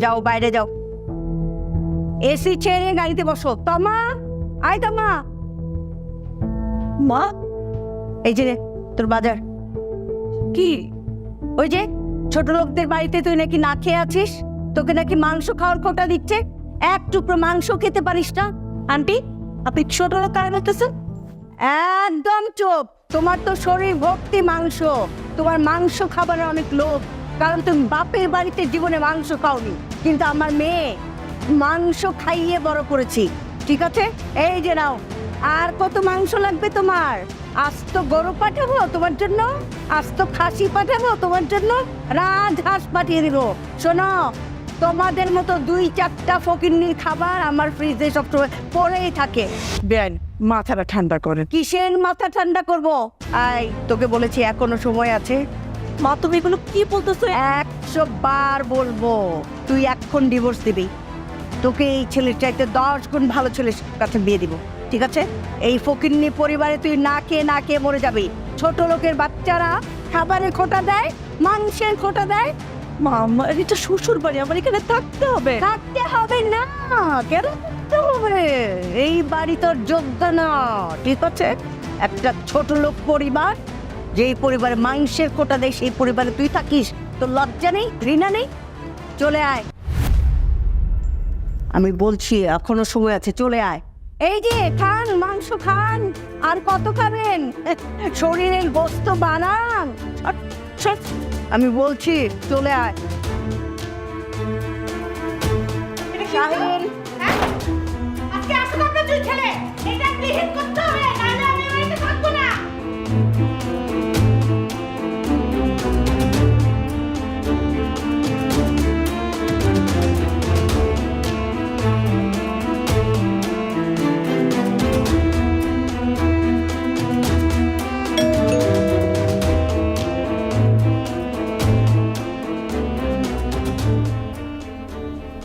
যাও বাইরে যাও, এসি ছেড়ে গাড়িতে বসো। তমা, আয় তমা। মা, এই যে রে, তোর বাজার। কি? ওই যে ছোট লোকদের বাড়িতে তুই নাকি না খেয়ে আছিস, তোকে নাকি মাংস খাওয়ার কোটা দিচ্ছে। এক টুকরো মাংস খেতে পারিস না, আন্টি আপনি ছোট লোক কারে বলতেছেন? একদম চুপ। তোমার তো শরীর ভর্তি মাংস, তোমার মাংস খাবারের অনেক লোভ, কারণ তুমি বাপের বাড়িতে জীবনে মাংস খাওনি, কিন্তু আমার মেয়ে মাংস খাইয়ে বড় করেছি। ঠিক আছে, এই যে নাও। আর কত মাংস লাগবে তোমার? আস্ত গরু পাঠাবো তোমার জন্য, আস্ত খাসি পাঠাবো তোমার জন্য, রাজহাঁস পাঠিয়ে দিব। শোনো, তোমাদের মতো 2-4টা ফকিন্নির খাবার আমার ফ্রিজে সবসময় পড়েই থাকে। বেআইন মাথাটা ঠান্ডা করেন। কিসের মাথা ঠান্ডা করব? আই তোকে বলেছি এখনো সময় আছে। মা তুমি এগুলো কি বলতেছো? 100 বার বলবো, তুই এখন ডিভোর্স দিবি। তোকে এই ছেলের চাইতে 10 গুণ ভালো ছেলের কাছে বিয়ে দিব। ঠিক আছে? এই ফকিন্নি পরিবারে তুই না খেয়ে মরে যাবি। ছোট লোকের বাচ্চারা খাবারের খোঁটা দেয়, মাংসের খোঁটা দেয়। মা আমার এটা শ্বশুর বাড়ি, আমার এখানে থাকতে হবে। থাকতে হবে না, কেন থাকতে হবে? এই বাড়ি তোর যোগ্য না। ঠিক আছে? একটা ছোট লোক পরিবার, যেই পরিবারে মাংসের কোটা দেয়, সেই পরিবারে তুই থাকিস। তোর লজ্জা নেই, ঘৃণা নেই? চলে আয়, আমি বলছি এখনো সময় আছে, চলে আয়। এই যে খান, মাংস খান। আর কত খাবেন? শরীরের গোস্ত বানান। আমি বলছি চলে আয়। শাহিন, আজকে আসলে আমরা দুই ছেলে এটা বিহিত করতে হবে, নাহলে আমি বাড়িতে থাকবো না।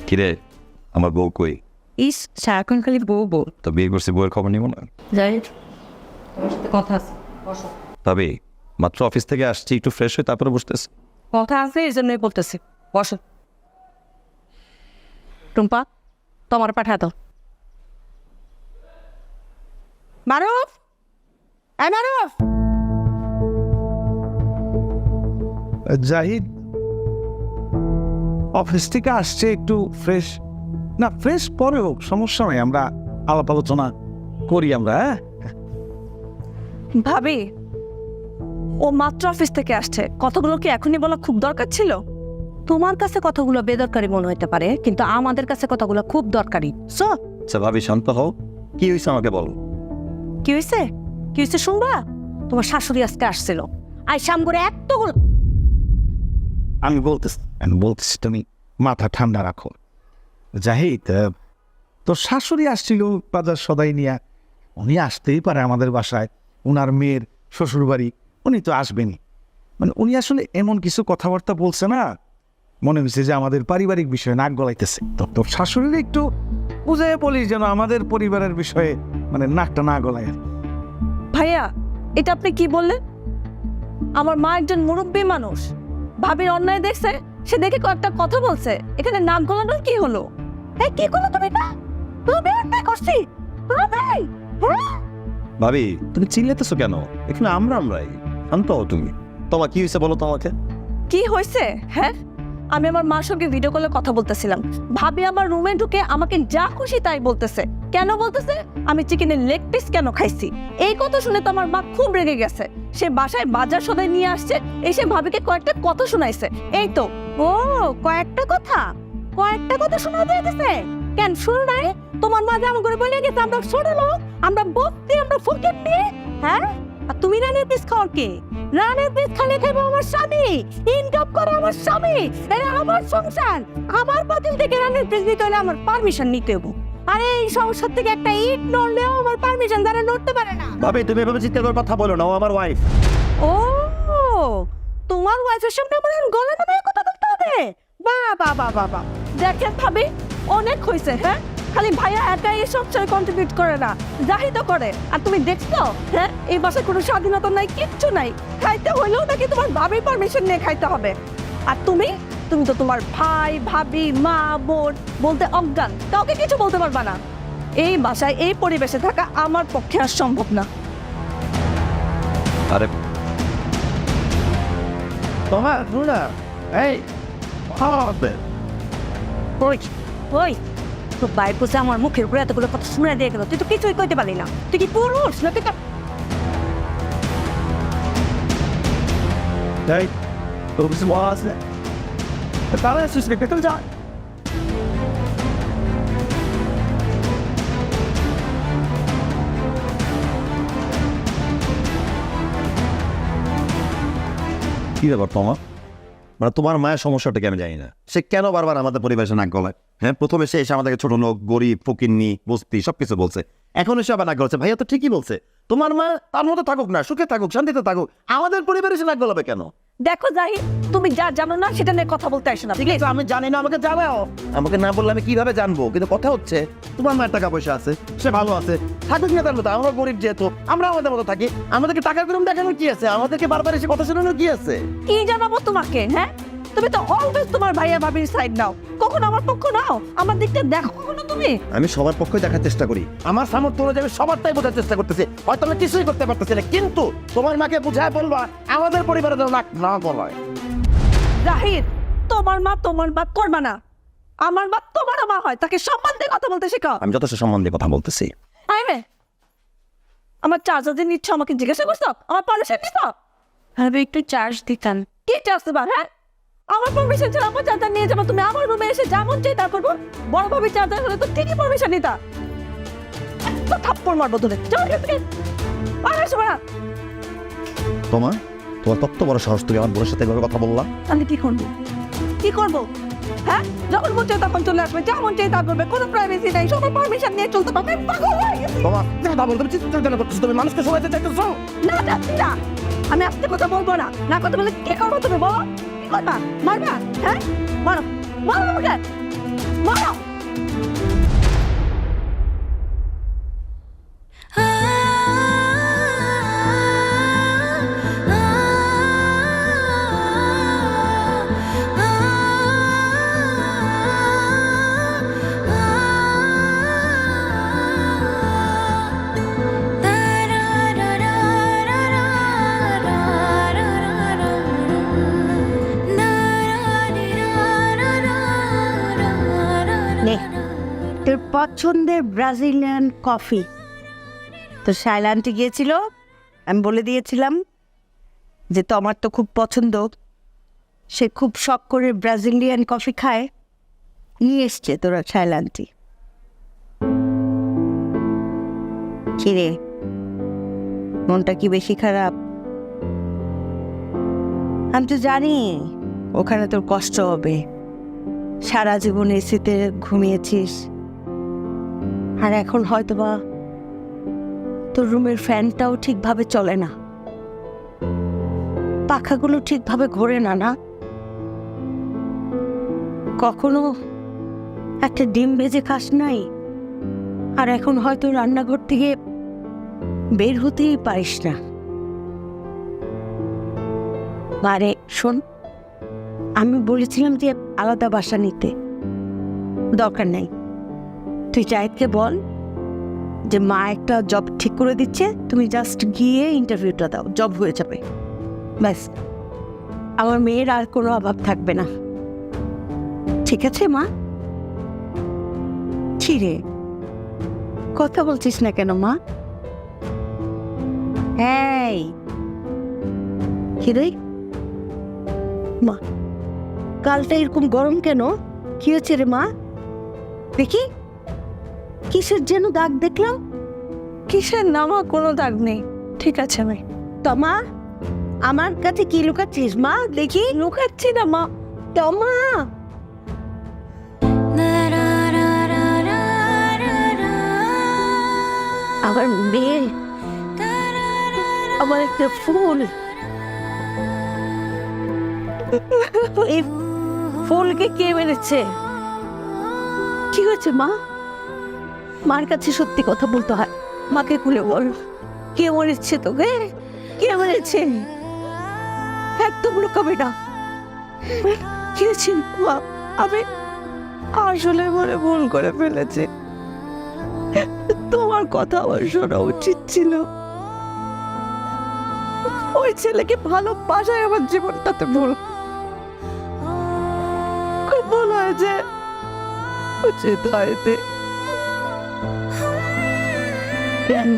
কিরে আমার বউ কই? ইস সারাক্ষণ খালি বউ বউ। তো বিয়ে করছি, বউয়ের খবর নিব না? যাই তোমার সাথে কথা আছে, বসো। তবে মাত্র অফিস থেকে আসছি, একটু ফ্রেশ হয়ে তারপরে বসতেছি। কথা আছে এই জন্যই বলতেছি, বসো। টুম্পা তোমার পাঠা দাও। মারুফ, এই মারুফ। জাহিদ অফিস থেকে আসছে, একটু ফ্রেশ না, ফ্রেশ পরে হোক, সমস্যা নাই, আমরা আলাপ আলোচনা করি আমরা। হ্যাঁ ভাবি, ও মাত্র অফিস থেকে আসছে, কথাগুলো কি এখনই বলা খুব দরকার ছিল? তোমার কাছে কথাগুলো বেদরকারি মনে হতে পারে, কিন্তু আমাদের কাছে কথাগুলো খুব দরকারি। সো আচ্ছা ভাবি শান্ত হও, কি হয়েছে আমাকে বলো। কি হয়েছে? কি হয়েছে শুনবা? তোমার শাশুড়ি আজকে আসছিল, আই শাম করে এতগুলো। আমি বলতেছি তুমি মাথা ঠান্ডা রাখো। জাহিদ, তোর শাশুড়ি আসছিল বাজার সদাই নিয়ে, উনি আসতেই পারে আমাদের বাসায়, উনার মেয়ের শ্বশুর বাড়ি, উনি তো আসবেনই। মানে উনি আসলে এমন কিছু কথাবার্তা বলছে না, মনে হচ্ছে যে আমাদের পারিবারিক বিষয়ে নাক গলাইতেছে। তো তোর শাশুড়ির একটু বুঝে বলিস যেন আমাদের পরিবারের বিষয়ে মানে নাকটা না গলায়। ভাইয়া, এটা আপনি কি বললেন? আমার মা একজন মুরব্বী মানুষ, ভাবির অন্যায় দেখছে, সে দেখে কয়েকটা কথা বলছে, এখানে নাক গলানোর কি হলো? এই কি করলো তুমি? না তুমি অন্যায় করছি, তুমি ভাবি তুমি চিল্লাতেছো কেন? এখানে আমরাই। শান্ত হও তুমি। তোমার কি হয়েছে বলো তো আমাকে। কি হয়েছে? হ্যাঁ, আমি আমার মার সঙ্গে ভিডিও কলে কথা বলতেছিলাম, ভাবি আমার রুমে ঢুকে আমাকে যা খুশি তাই বলতেছে। কেন বলতেছে? আমি চিকেনের লেগ পিস কেন খাইছি। এই কথা শুনে তো আমার মা খুব রেগে গেছে। সে বাসায় বাজার সদাই নিয়ে আসছে, এসে ভাবিকে কয়েকটা কথা শোনাইছে। এই তো। ও কয়েকটা কথা শোনা দিতেছে। কেন শুনো নাই? তোমার মা যেমন করে বলে গেছে আমরা ছোট লোক, আমরা বকতে, আমরা ফুকেট নিয়ে। হ্যাঁ, আর তুমি রানের পিস খাওয়ার কে? রানের পিস খালে খাইবো আমার স্বামী, ইনকাম করে আমার স্বামী, এটা আমার সংসার। আমার পাতিল থেকে রানের পিস নিতে হলে আমার পারমিশন নিতে হবে। আরে এই সংসার থেকে একটা ইট নড়লেও আমার পারমিশন দ্বারা নড়তে পারে না। ভাবি তুমি এভাবে চিৎকার করে কথা বলো না, ও আমার ওয়াইফ। ও তোমার ওয়াইফের সামনে আমার গলা নামে কথা বলতে হবে? বাবা দেখেন ভাবি, অনেক হয়েছে। হ্যাঁ, খালি ভাইয়া একাই এই সংসারে কন্ট্রিবিউট করে না, জাহিদও করে। আর তুমি দেখছো, হ্যাঁ, এই বাসায় কোনো স্বাধীনতা নাই, কিচ্ছু নাই। খাইতে হইলেও নাকি তোমার ভাবির পারমিশন নিয়ে খাইতে হবে। আর তুমি তো তোমার ভাই, ভাবি, মা, বোন বলতে অজ্ঞান, কাউকে কিছু বলতে পারবা না। এই বাসায় এই পরিবেশে থাকা আমার পক্ষে আর সম্ভব না। আরে তোমার এই ওই তো বাইর করছে আমার মুখের উপরে এতগুলো কথা শুনে দিয়ে গেল, তুই তো কিছুই কইতে পারলি না। তুই কি পুরুষ নাকি? এই তোর কিছু বলা আছে? তাহলে আসছিস রে, কেটে যা। কি ব্যাপার তোমার? মানে তোমার মায়ের সমস্যাটাকে আমি জানি না, সে কেন বারবার আমাদের পরিবেশে নাক গলায়? হ্যাঁ, প্রথমে সে এসে আমাদেরকে ছোট লোক, গরিব, ফকিন্নি, বস্তি সবকিছু বলছে, এখন এসে আবার নাক গলাচ্ছে। ভাইয়া তো ঠিকই বলছে, তোমার মা তার মতো থাকুক না, সুখে থাকুক, শান্তিতে থাকুক, আমাদের পরিবারে এসে নাক গলাবে কেন? দেখো জাহিদ, তুমি যা জানো না সেটা নিয়ে কথা বলতে আসো না। ঠিক আছে, আমি জানি না, আমাকে জানাও। আমাকে না বললে আমি কিভাবে জানবো? কিন্তু কথা হচ্ছে তোমার মায়ের টাকা পয়সা আছে, সে ভালো আছে, থাকুক না তার মতো। আমরা গরিব যেহেতু, আমরা আমাদের মতো থাকি। আমাদেরকে টাকা কম দেখানোর কি আছে? আমাদেরকে বারবার এসে কথা শোনানোর কি আছে? কি জানাবো তোমাকে? হ্যাঁ, তুমি তো অলওয়েজ তোমার ভাইয়া ভাবির সাইড নাও, কখনো আমার পক্ষ নাও। আমার দিকটা দেখো কখনো তুমি? আমি সবার পক্ষে দেখার চেষ্টা করি। আমার সামর্থ্য অনুযায়ী আমি সবারটাই বোঝার চেষ্টা করতেছি, হয়তো আমি কিছুই করতে পারতেছি না, কিন্তু তোমার মাকে বুঝায় বলবা আমাদের পরিবারে যেন নাক না গলায়। জাহিদ, তোমার মা করবা না। আমার মা তোমার মা হয়, তাকে সম্মান দিয়ে কথা বলতে শেখাও। আমি যথেষ্ট সম্মান দিয়ে কথা বলতেছি। আইবে, আমার চার্জার দিয়ে নিচ্ছ, আমাকে জিজ্ঞাসা করছো? আমার পারমিশন নিচ্ছ? ভাবি একটু চার্জ দিতাম। কি চার্জ দেবার? হ্যাঁ, আমার পারমিশন ছাড়া আমার চার্জার নিয়ে যাবো? তুমি আমার রুমে এসে যেমন চাই তা করবো? বড় ভাবি চার্জার হলে তো ঠিকই পারমিশন নিতা। একটা থাপ্পড় মারবো তোরে। চল এখান থেকে। আর আসো না। তোমার তত্ত্ব বড় সাহস, তুমি আমার বোনের সাথে এভাবে কথা বললাম? আমি কি করবো? কি করবো? হ্যাঁ, যখন মন চাই তখন চলে আসবে, যেমন চাই তা করবে, কোনো প্রাইভেসি নাই, সবার পারমিশন নিয়ে চলতে পারবে। পাগল হয়ে গেছি। তোমার কথা বলতে তুমি চিন্তা করতেছো, তুমি মানুষকে শোনাতে চাইতেছো? না যাচ্ছি না, আমি আজকে কথা বলবো না। না কথা বলে কে করবো? তুমি বলো, কি করবা? মারবা? হ্যাঁ, মারো, মারো আমাকে, মারো। নে, তোর পছন্দের ব্রাজিলিয়ান কফি। তো শাইলান্টি গিয়েছিল, আমি বলে দিয়েছিলাম যে তোমার তো খুব পছন্দ, সে খুব শখ করে ব্রাজিলিয়ান কফি খায়, নিয়ে এসছে তোরা শাইলান্টি। কিরে, মনটা কি বেশি খারাপ? আমি তো জানি ওখানে তোর কষ্ট হবে, সারা জীবন এসিতে ঘুমিয়েছিস, আর এখন হয়তোবা তোর রুমের ফ্যানটাও ঠিকভাবে চলে না, পাখাগুলো ঠিকভাবে ঘোরে না। না, কখনো একটা ডিম ভেজে খাস নাই, আর এখন হয়তো রান্নাঘর থেকে বের হতেই পারিস না। আরে শোন, আমি বলেছিলাম যে আলাদা বাসা নিতে, দরকার নেই। তুই জাহিদকে বল যে মা একটা জব ঠিক করে দিচ্ছে, তুমি জাস্ট গিয়ে ইন্টারভিউটা দাও, জব হয়ে যাবে, ব্যাস। আমার মেয়ের আর কোনো অভাব থাকবে না, ঠিক আছে মা? ছিরে, কথা বলছিস না কেন মা? এই কি রে মা, কালটা এরকম গরম কেন? কি হচ্ছে রে মা? দেখি কিসের যেন দাগ দেখলাম। কিসের? নামা কোনো দাগ নেই, ঠিক আছে ভাই। তমা, আমার কাছে কি লুকাচ্ছিস মা? দেখি। লুকাচ্ছি না মা। তমা, আমার মেয়ে, আমার একটা ফুল, এই ফুলকে কে মেরেছে? কি হয়েছে মা? মার কাছে সত্যি কথা বলতে হয়, মাকে খুলে বল। কে মেরেছে তোকে? কে মেরেছে? একদম লুকাবে না। কি হয়েছে মা? আমি আসলে মনে ভুল করে ফেলেছি, তোমার কথা আমার শোনা উচিত ছিল। ওই ছেলেকে ভালোবাসায় আমার জীবনটাতে ভুল, খুব ভুল হয়েছে। যেতে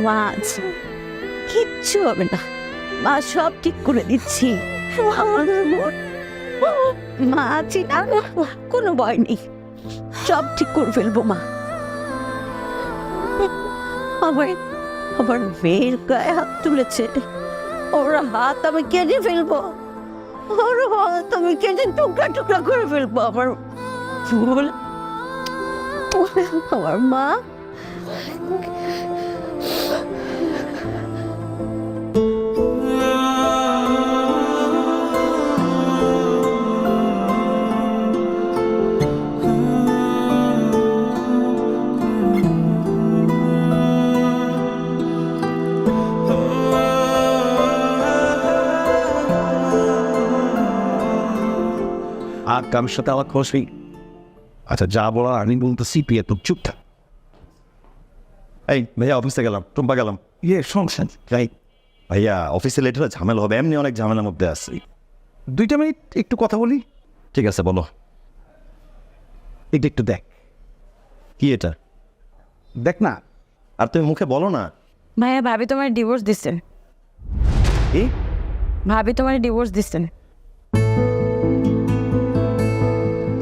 মা আছে, কিচ্ছু হবে না, মা সব ঠিক করে দিচ্ছি। মা আছি না, কোনো ভয় নেই, সব ঠিক করে ফেলবো মা। আমার মেয়ের গায়ে হাত তুলেছে, ওর হাত আমি কেটে ফেলবো, ওর হাত আমি কেটে টুকরা টুকরা করে ফেলবো। আমার ভুল, আমার মা। আর কারোর সাথে আমার খোঁজ নেই। আচ্ছা, যা বলার আমি বলতেছি, তুই এত চুপ থাক। এই ভাইয়া অফিসে গেলাম, টুম্পা গেলাম। সংসার যাই। ভাইয়া অফিসে লেট হলে ঝামেলা হবে, এমনি অনেক ঝামেলার মধ্যে আছি। 2 মিনিট একটু কথা বলি। ঠিক আছে বলো। একটু দেখ। কি এটা? দেখ না। আর তুমি মুখে বলো না। ভাইয়া ভাবি তোমার ডিভোর্স দিচ্ছেন। কি? ভাবি তোমার ডিভোর্স দিচ্ছেন।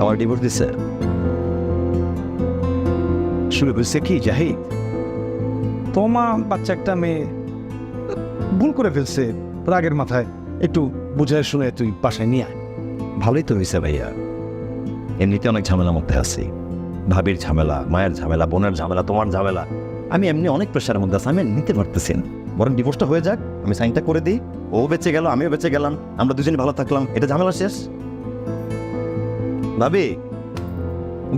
আমার ডিভোর্স দিচ্ছে? শুনে বলছে কি জাহিদ, তোমার বাচ্চা একটা মেয়ে ভুল করে ফেলছে, রাগের মাথায় একটু বুঝায় শুনে তুই বাসায় নিয়ে আয়। ভালোই তো হয়েছে ভাইয়া, এমনিতে অনেক ঝামেলার মধ্যে আছি। ভাবির ঝামেলা, মায়ের ঝামেলা, বোনের ঝামেলা, তোমার ঝামেলা, আমি এমনি অনেক প্রেশারের মধ্যে আছি, আমি নিতে পারতেছি না। বরং ডিভোর্সটা হয়ে যাক, আমি সাইনটা করে দিই, ও বেঁচে গেল, আমিও বেঁচে গেলাম, আমরা দুজনে ভালো থাকলাম, এটা ঝামেলা শেষ। ভাবি,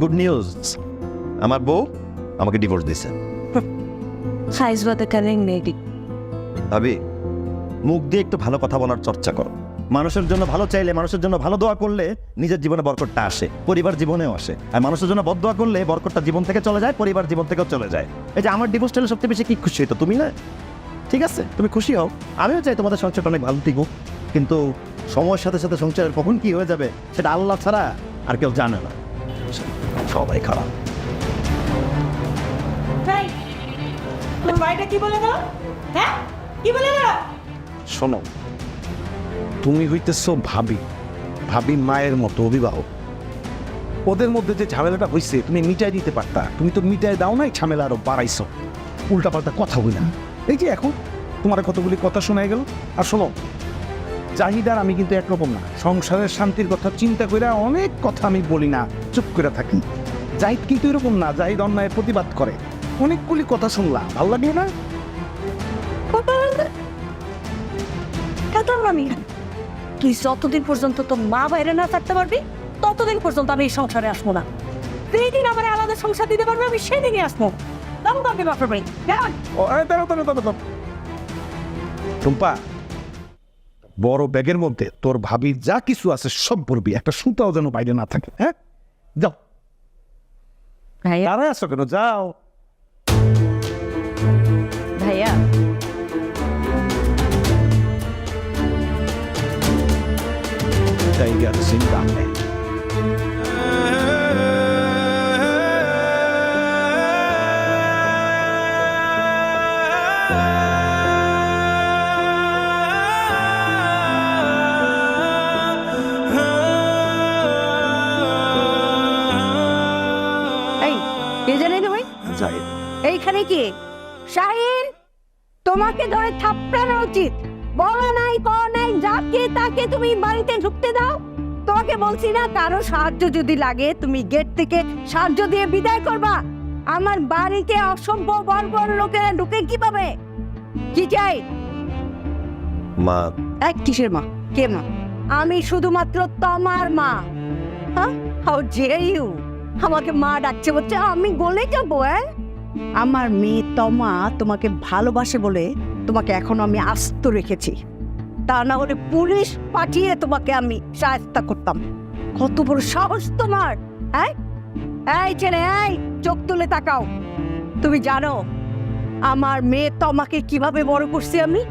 গুড নিউজ, আমার বউ আমাকে ডিভোর্স দিয়েছে। সাইজ বাদে কালিং নেই। ভাবি, মুখ দিয়ে একটু ভালো কথা বলার চর্চা করো। মানুষের জন্য ভালো চাইলে, মানুষের জন্য ভালো দোয়া করলে নিজের জীবনে বরকতটা আসে, পরিবার জীবনেও আসে। আর মানুষের জন্য বদ দোয়া করলে বরকতটা জীবন থেকে চলে যায়, পরিবার জীবন থেকেও চলে যায়। এই যে আমার ডিভোর্সটা হলে সবচেয়ে বেশি কি খুশি হতো তুমি না? ঠিক আছে, তুমি খুশি হও, আমিও চাই তোমাদের সংসারটা অনেক ভালো থাকুক, কিন্তু সময়ের সাথে সাথে সংসারের কখন কি হয়ে যাবে সেটা আল্লাহ ছাড়া আর কেউ জানে না। সবাই খারাপ। বাড়িটা কি বলে গেল? হ্যাঁ, কি বলে গেল? শোনো, তুমি হইতেছ ভাবি, ভাবি মায়ের মতো অভিভাবক। ওদের মধ্যে যে ঝামেলাটা হয়েছে তুমি মিটাই দিতে পারতা, তুমি তো মিটাই দাও নাই, ঝামেলা আরো বাড়াইছো, উল্টাপাল্টা কথা বলি না। এই যে এখন তোমার কতগুলি কথা শোনাই গেল। আর শোনো, চাহিদার আমি কিন্তু একরকম না, সংসারের শান্তির কথা চিন্তা করে অনেক কথা আমি বলি না, চুপ করে থাকি। জাহিদ কিন্তু এরকম না, জাহিদ অন্যায়ের প্রতিবাদ করে। অনেকগুলি কথা শুনলাম, ভালো লাগলো না? তুই যতদিন পর্যন্ত তোর মা বাইরে না থাকতে পারবি ততদিন পর্যন্ত আমি এই সংসারে আসবো না। যেদিন আমার আলাদা সংসার দিতে পারবে আমি সেদিনই আসবো। দাম পাবি বাপের বাড়ি। টুম্পা, বড় ব্যাগের মধ্যে তোর ভাবি যা কিছু আছে সব বলবি, একটা সুতাও যেন বাইরে না থাকে। হ্যাঁ, যাও। ভাইয়া, দাঁড়ায় আসো কেন? যাও। ভাইয়া Tiger Zimbabwe. এই কে জানে ভাই? জাহিদ। এইখানে কি শাহিন? তোমাকে ধরে থাপ্পড়ানো উচিত। বলা নাই কও নাই, যাকে তাকে তুমি বাড়িতে ঢুকতে দাও। তোমাকে বলছি না, কারো সাহায্য যদি লাগে তুমি গেট থেকে সাহায্য দিয়ে বিদায় করবা। আমার বাড়িতে অসভ্য বর্বর লোকেরা ঢুকে কিভাবে? কি চাই? মা। এক কিসের মা? কে মা? আমি শুধুমাত্র তোমার মা। হ্যাঁ, হাউ ডিয়ার ইউ আমাকে মা ডাকছে বলছে, আমি গলে যাবো? আমার মেয়ে তমা তোমাকে ভালোবাসে বলে তোমাকে এখনো আমি আস্ত রেখেছি, তা না হলে পুলিশ পাঠিয়ে তোমাকে আমি শায়েস্তা করতাম। কত বড় সাহস তোমার! হ্যাঁ, এই ছেলে, এই চোখ তুলে তাকাও। তুমি জানো আমার মেয়ে তমাকে কিভাবে বড় করছি আমি?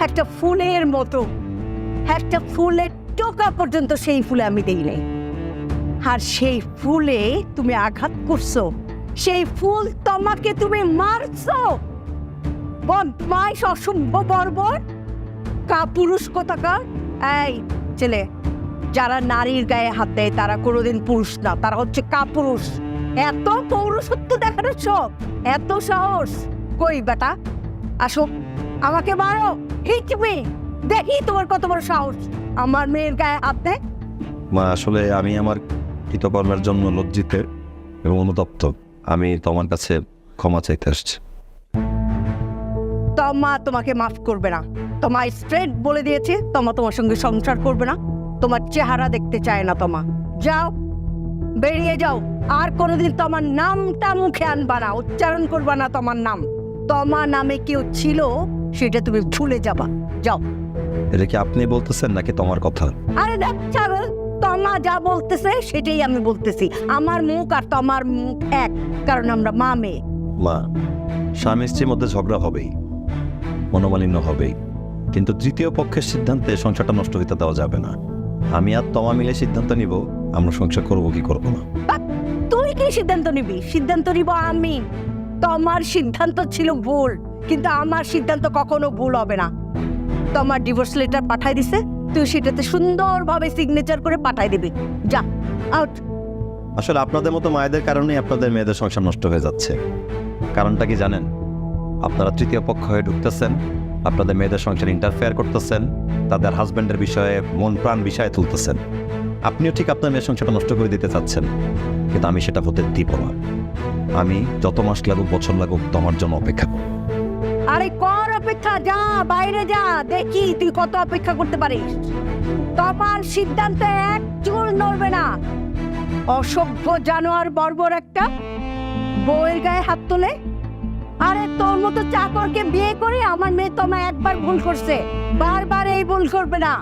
একটা ফুলের মতো, একটা ফুলের টোকা পর্যন্ত সেই ফুলে আমি দেই নাই। আর সেই ফুলে তুমি আঘাত করছো, সেই ফুল তোমাকে তুমি মারছো। বদমাইশ অসভ্য বর্বর কাপুরুষ কোথাকার। এই ছেলে, যারা নারীর গায়ে হাত দেয় তারা কোনোদিন পুরুষ না, তারা হচ্ছে কাপুরুষ। এত পৌরুষত্ব দেখানোর শখ, এত সাহস কই বেটা? আসো, আমাকে মারো, হিট মি, দেখি তোমার কত বড় সাহস আমার মেয়ের গায়ে হাত দেয়। মা আসলে আমি আমার কৃতকর্মের জন্য লজ্জিত এবং অনুতপ্ত। আমি তোমার কাছে ক্ষমা চাইতে আসছি। তমা তোমাকে মাফ করবে না। তোমা স্ট্রেট বলে দিয়েছে তোমা তোমার সঙ্গে সংসার করবে না। তোমার চেহারা দেখতে চায় না। তোমা যাও, বেরিয়ে যাও। আর কোনোদিন তোমার নামটা মুখে আনবা না, উচ্চারণ করবা না তোমার নাম। তোমা নামে কেউ ছিল সেটা তুমি ভুলে যাবা। যাও। এটা কি আপনি বলতেছেন নাকি তোমার কথা? আরে দেখ ছাগল, তোমা যা বলতেছে সেটাই আমি বলতেছি। আমার মুখ আর তোমার মুখ এক, কারণ আমরা মা মেয়ে। মা, স্বামী স্ত্রীর মধ্যে ঝগড়া হবেই, মনোমালিন্য হবেই, কিন্তু তৃতীয় পক্ষের সিদ্ধান্তে সংসারটা নষ্ট হতে দেওয়া যাবে না। আমি আর তোমা মিলে সিদ্ধান্ত নিব আমরা সংসার করবো কি করবো না। তুই কি সিদ্ধান্ত নিবি? সিদ্ধান্ত নিব আমি। তোমার সিদ্ধান্ত ছিল ভুল, কিন্তু আমার সিদ্ধান্ত কখনো ভুল হবে না। তোমার ডিভোর্স লেটার পাঠাই দিছে, তুই সেটাতে সুন্দরভাবে সিগনেচার করে পাঠাই দিবি। যা, আউট। আসলে আপনাদের মতো মায়েদের কারণেই আপনাদের মেয়েদের সংসার নষ্ট হয়ে যাচ্ছে। কারণটা কি জানেন? আপনারা তৃতীয় পক্ষ হয়ে ঢুকতেছেন, আপনাদের মেয়েদের সংসার ইন্টারফেয়ার করতেছেন, তাদের হাজব্যান্ডের বিষয়ে মন প্রাণ বিষয়ে তুলতেছেন। আপনিও ঠিক আপনার মেয়ের সংসারটা নষ্ট করে দিতে চাচ্ছেন, কিন্তু আমি সেটা হতে দিব না। আমি যত মাস লাগুক বছর লাগুক তোমার জন্য অপেক্ষা করব। আরে কর অপেক্ষা, যা বাইরে যা, দেখি তুই কত অপেক্ষা করতে পারিস। তোমার সিদ্ধান্তে এক চুল নড়বে না। অসভ্য জানোয়ার বর্বর একটা, বউয়ের গায়ে হাত তোলে। আরে তোর মতো চাকরকে বিয়ে করে আমার মেয়ে তোমা একবার ভুল করছে, বারবার এই ভুল করবে না।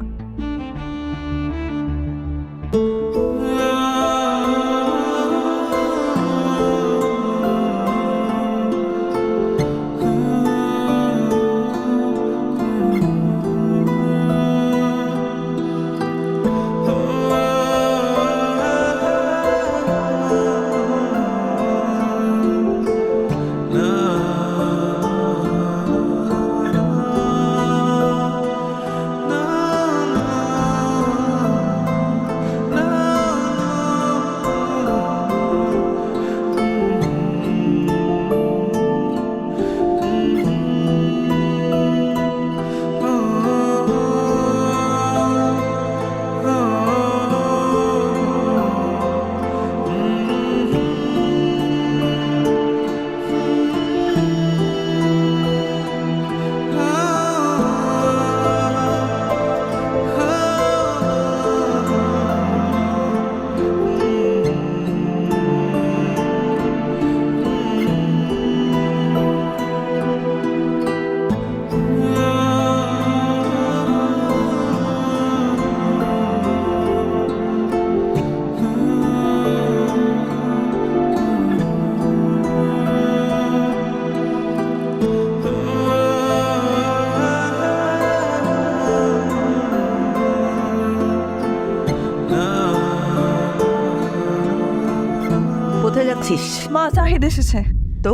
কোথায় যাচ্ছিস? মা, জাহিদ এসেছে। তো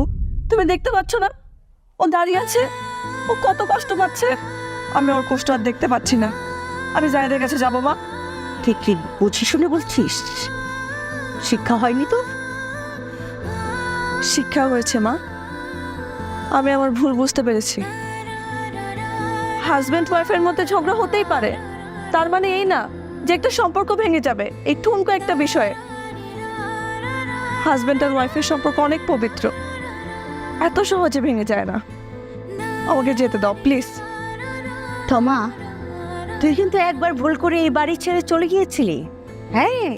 তুমি দেখতে পাচ্ছ না ও দাঁড়িয়ে আছে? ও কত কষ্ট পাচ্ছে। আমি ওর কষ্ট আর দেখতে পাচ্ছি না। আমি জাহিদের কাছে যাবো মা। ঠিক ঠিক বুঝি শুনে বলছিস? শিক্ষা হয়নি তো? শিক্ষা হয়েছে মা। আমি আমার ভুল বুঝতে পেরেছি। হাজব্যান্ড ওয়াইফের মধ্যে ঝগড়া হতেই পারে, তার মানে এই না যে একটা সম্পর্ক ভেঙে যাবে এই ঠুনকো একটা বিষয়ে। হাজব্যান্ড আর ওয়াইফের সম্পর্ক অনেক পবিত্র, এত সহজে ভেঙে যায় না। আমাকে যেতে দাও প্লিজ। থমা, তুই কিন্তু একবার ভুল করে এই বাড়ি ছেড়ে চলে গিয়েছিলি। হ্যাঁ,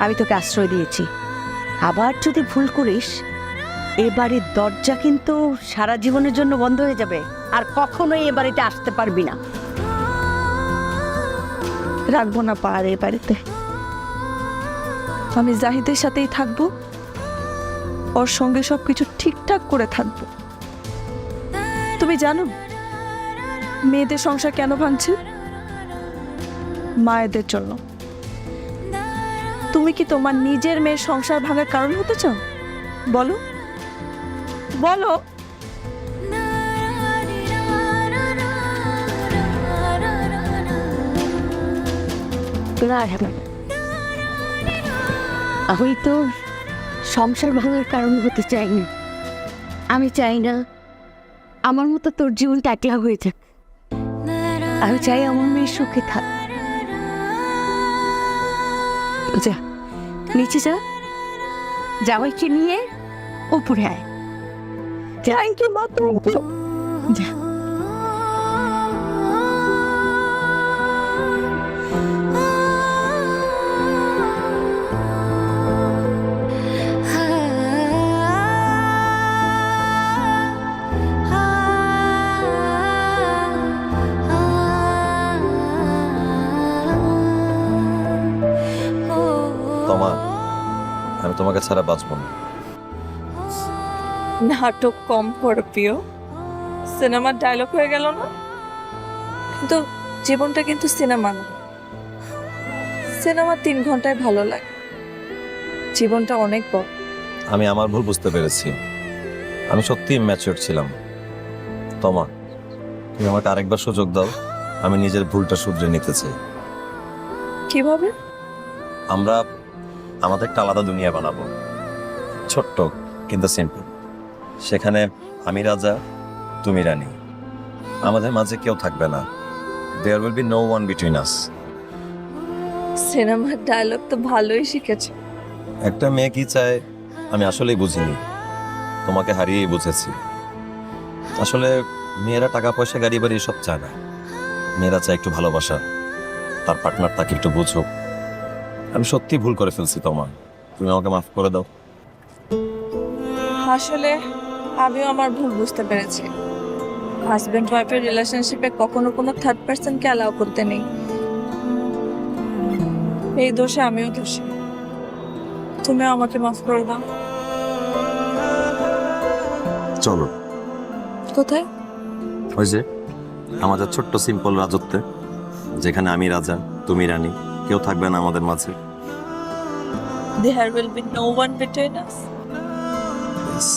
আমি তোকে আশ্রয় দিয়েছি। আবার যদি ভুল করিস, এ বাড়ির দরজা কিন্তু সারা জীবনের জন্য বন্ধ হয়ে যাবে, আর কখনোই এ বাড়িতে আসতে পারবি না। রাখবো না পা আর এ বাড়িতে। আমি জাহিদের সাথেই থাকবো, ওর সঙ্গে সবকিছু ঠিকঠাক করে থাকবো। তুমি জানো মেয়েদের সংসার কেন ভাঙছে? মায়েদের জন্য। তুমি কি তোমার নিজের মেয়ের সংসার ভাঙার কারণ হতে চাও? বলো বলো। আমি তো সংসার ভাঙার কারণ হতে চাই না। আমি চাই না আমার মতো তোর জীবনটা একলা হয়ে যাক। আমি চাই আমার মেয়ে সুখে থাক। যা নিচে যা, জামাইকে নিয়ে উপরে আয়। থ্যাংক ইউ মা। যা। তোমা, আমি তোমাকে ছাড়া বাঁচব না। নাটক কম করো প্রিয়, সিনেমার ডায়লগ হয়ে গেল না? কিন্তু জীবনটা কিন্তু সিনেমা না। সিনেমা 3 ঘন্টায় ভালো লাগে, জীবনটা অনেক বড়। আমি আমার ভুল বুঝতে পেরেছি। আমি সত্যিই ম্যাচিওর ছিলাম। তোমা, তুমি আমাকে আরেকবার সুযোগ দাও, আমি নিজের ভুলটা শুধরে নিতে চাই। কিভাবে? আমরা আমাদের একটা আলাদা দুনিয়া বানাবো, ছোট্ট কিন্তু সিম্পল। সেখানে আমি রাজা, তুমি রানী। আমাদের মাঝে কেউ থাকবে না। There will be no one between us. সিনেমার ডায়লগ তো ভালোই শিখেছে। একটা মেয়ে কি চায় আমি আসলেই বুঝিনি, তোমাকে হারিয়েই বুঝেছি। আসলে মেয়েরা টাকা পয়সা গাড়ি বাড়ি সব চায় না, মেয়েরা চায় একটু ভালোবাসা, তার পার্টনার তাকে একটু বুঝুক। আমি সত্যি ভুল করে ফেলছি তোমার, তুমি আমাকে মাফ করে দাও। আসলে আমিও আমার ভুল বুঝতে পেরেছি। হাজব্যান্ড ওয়াইফের রিলেশনশিপে কখনো কোনো থার্ড পার্সনকে অ্যালাউ করতে নেই। এই দোষে আমিও দোষী, তুমিও আমাকে মাফ করে দাও। চলো। কোথায়? ওই যে আমাদের ছোট্ট সিম্পল রাজত্বে, যেখানে আমি রাজা, তুমি রানী, কেউ থাকবে না আমাদের মাঝে। There will be no one between us. Yes.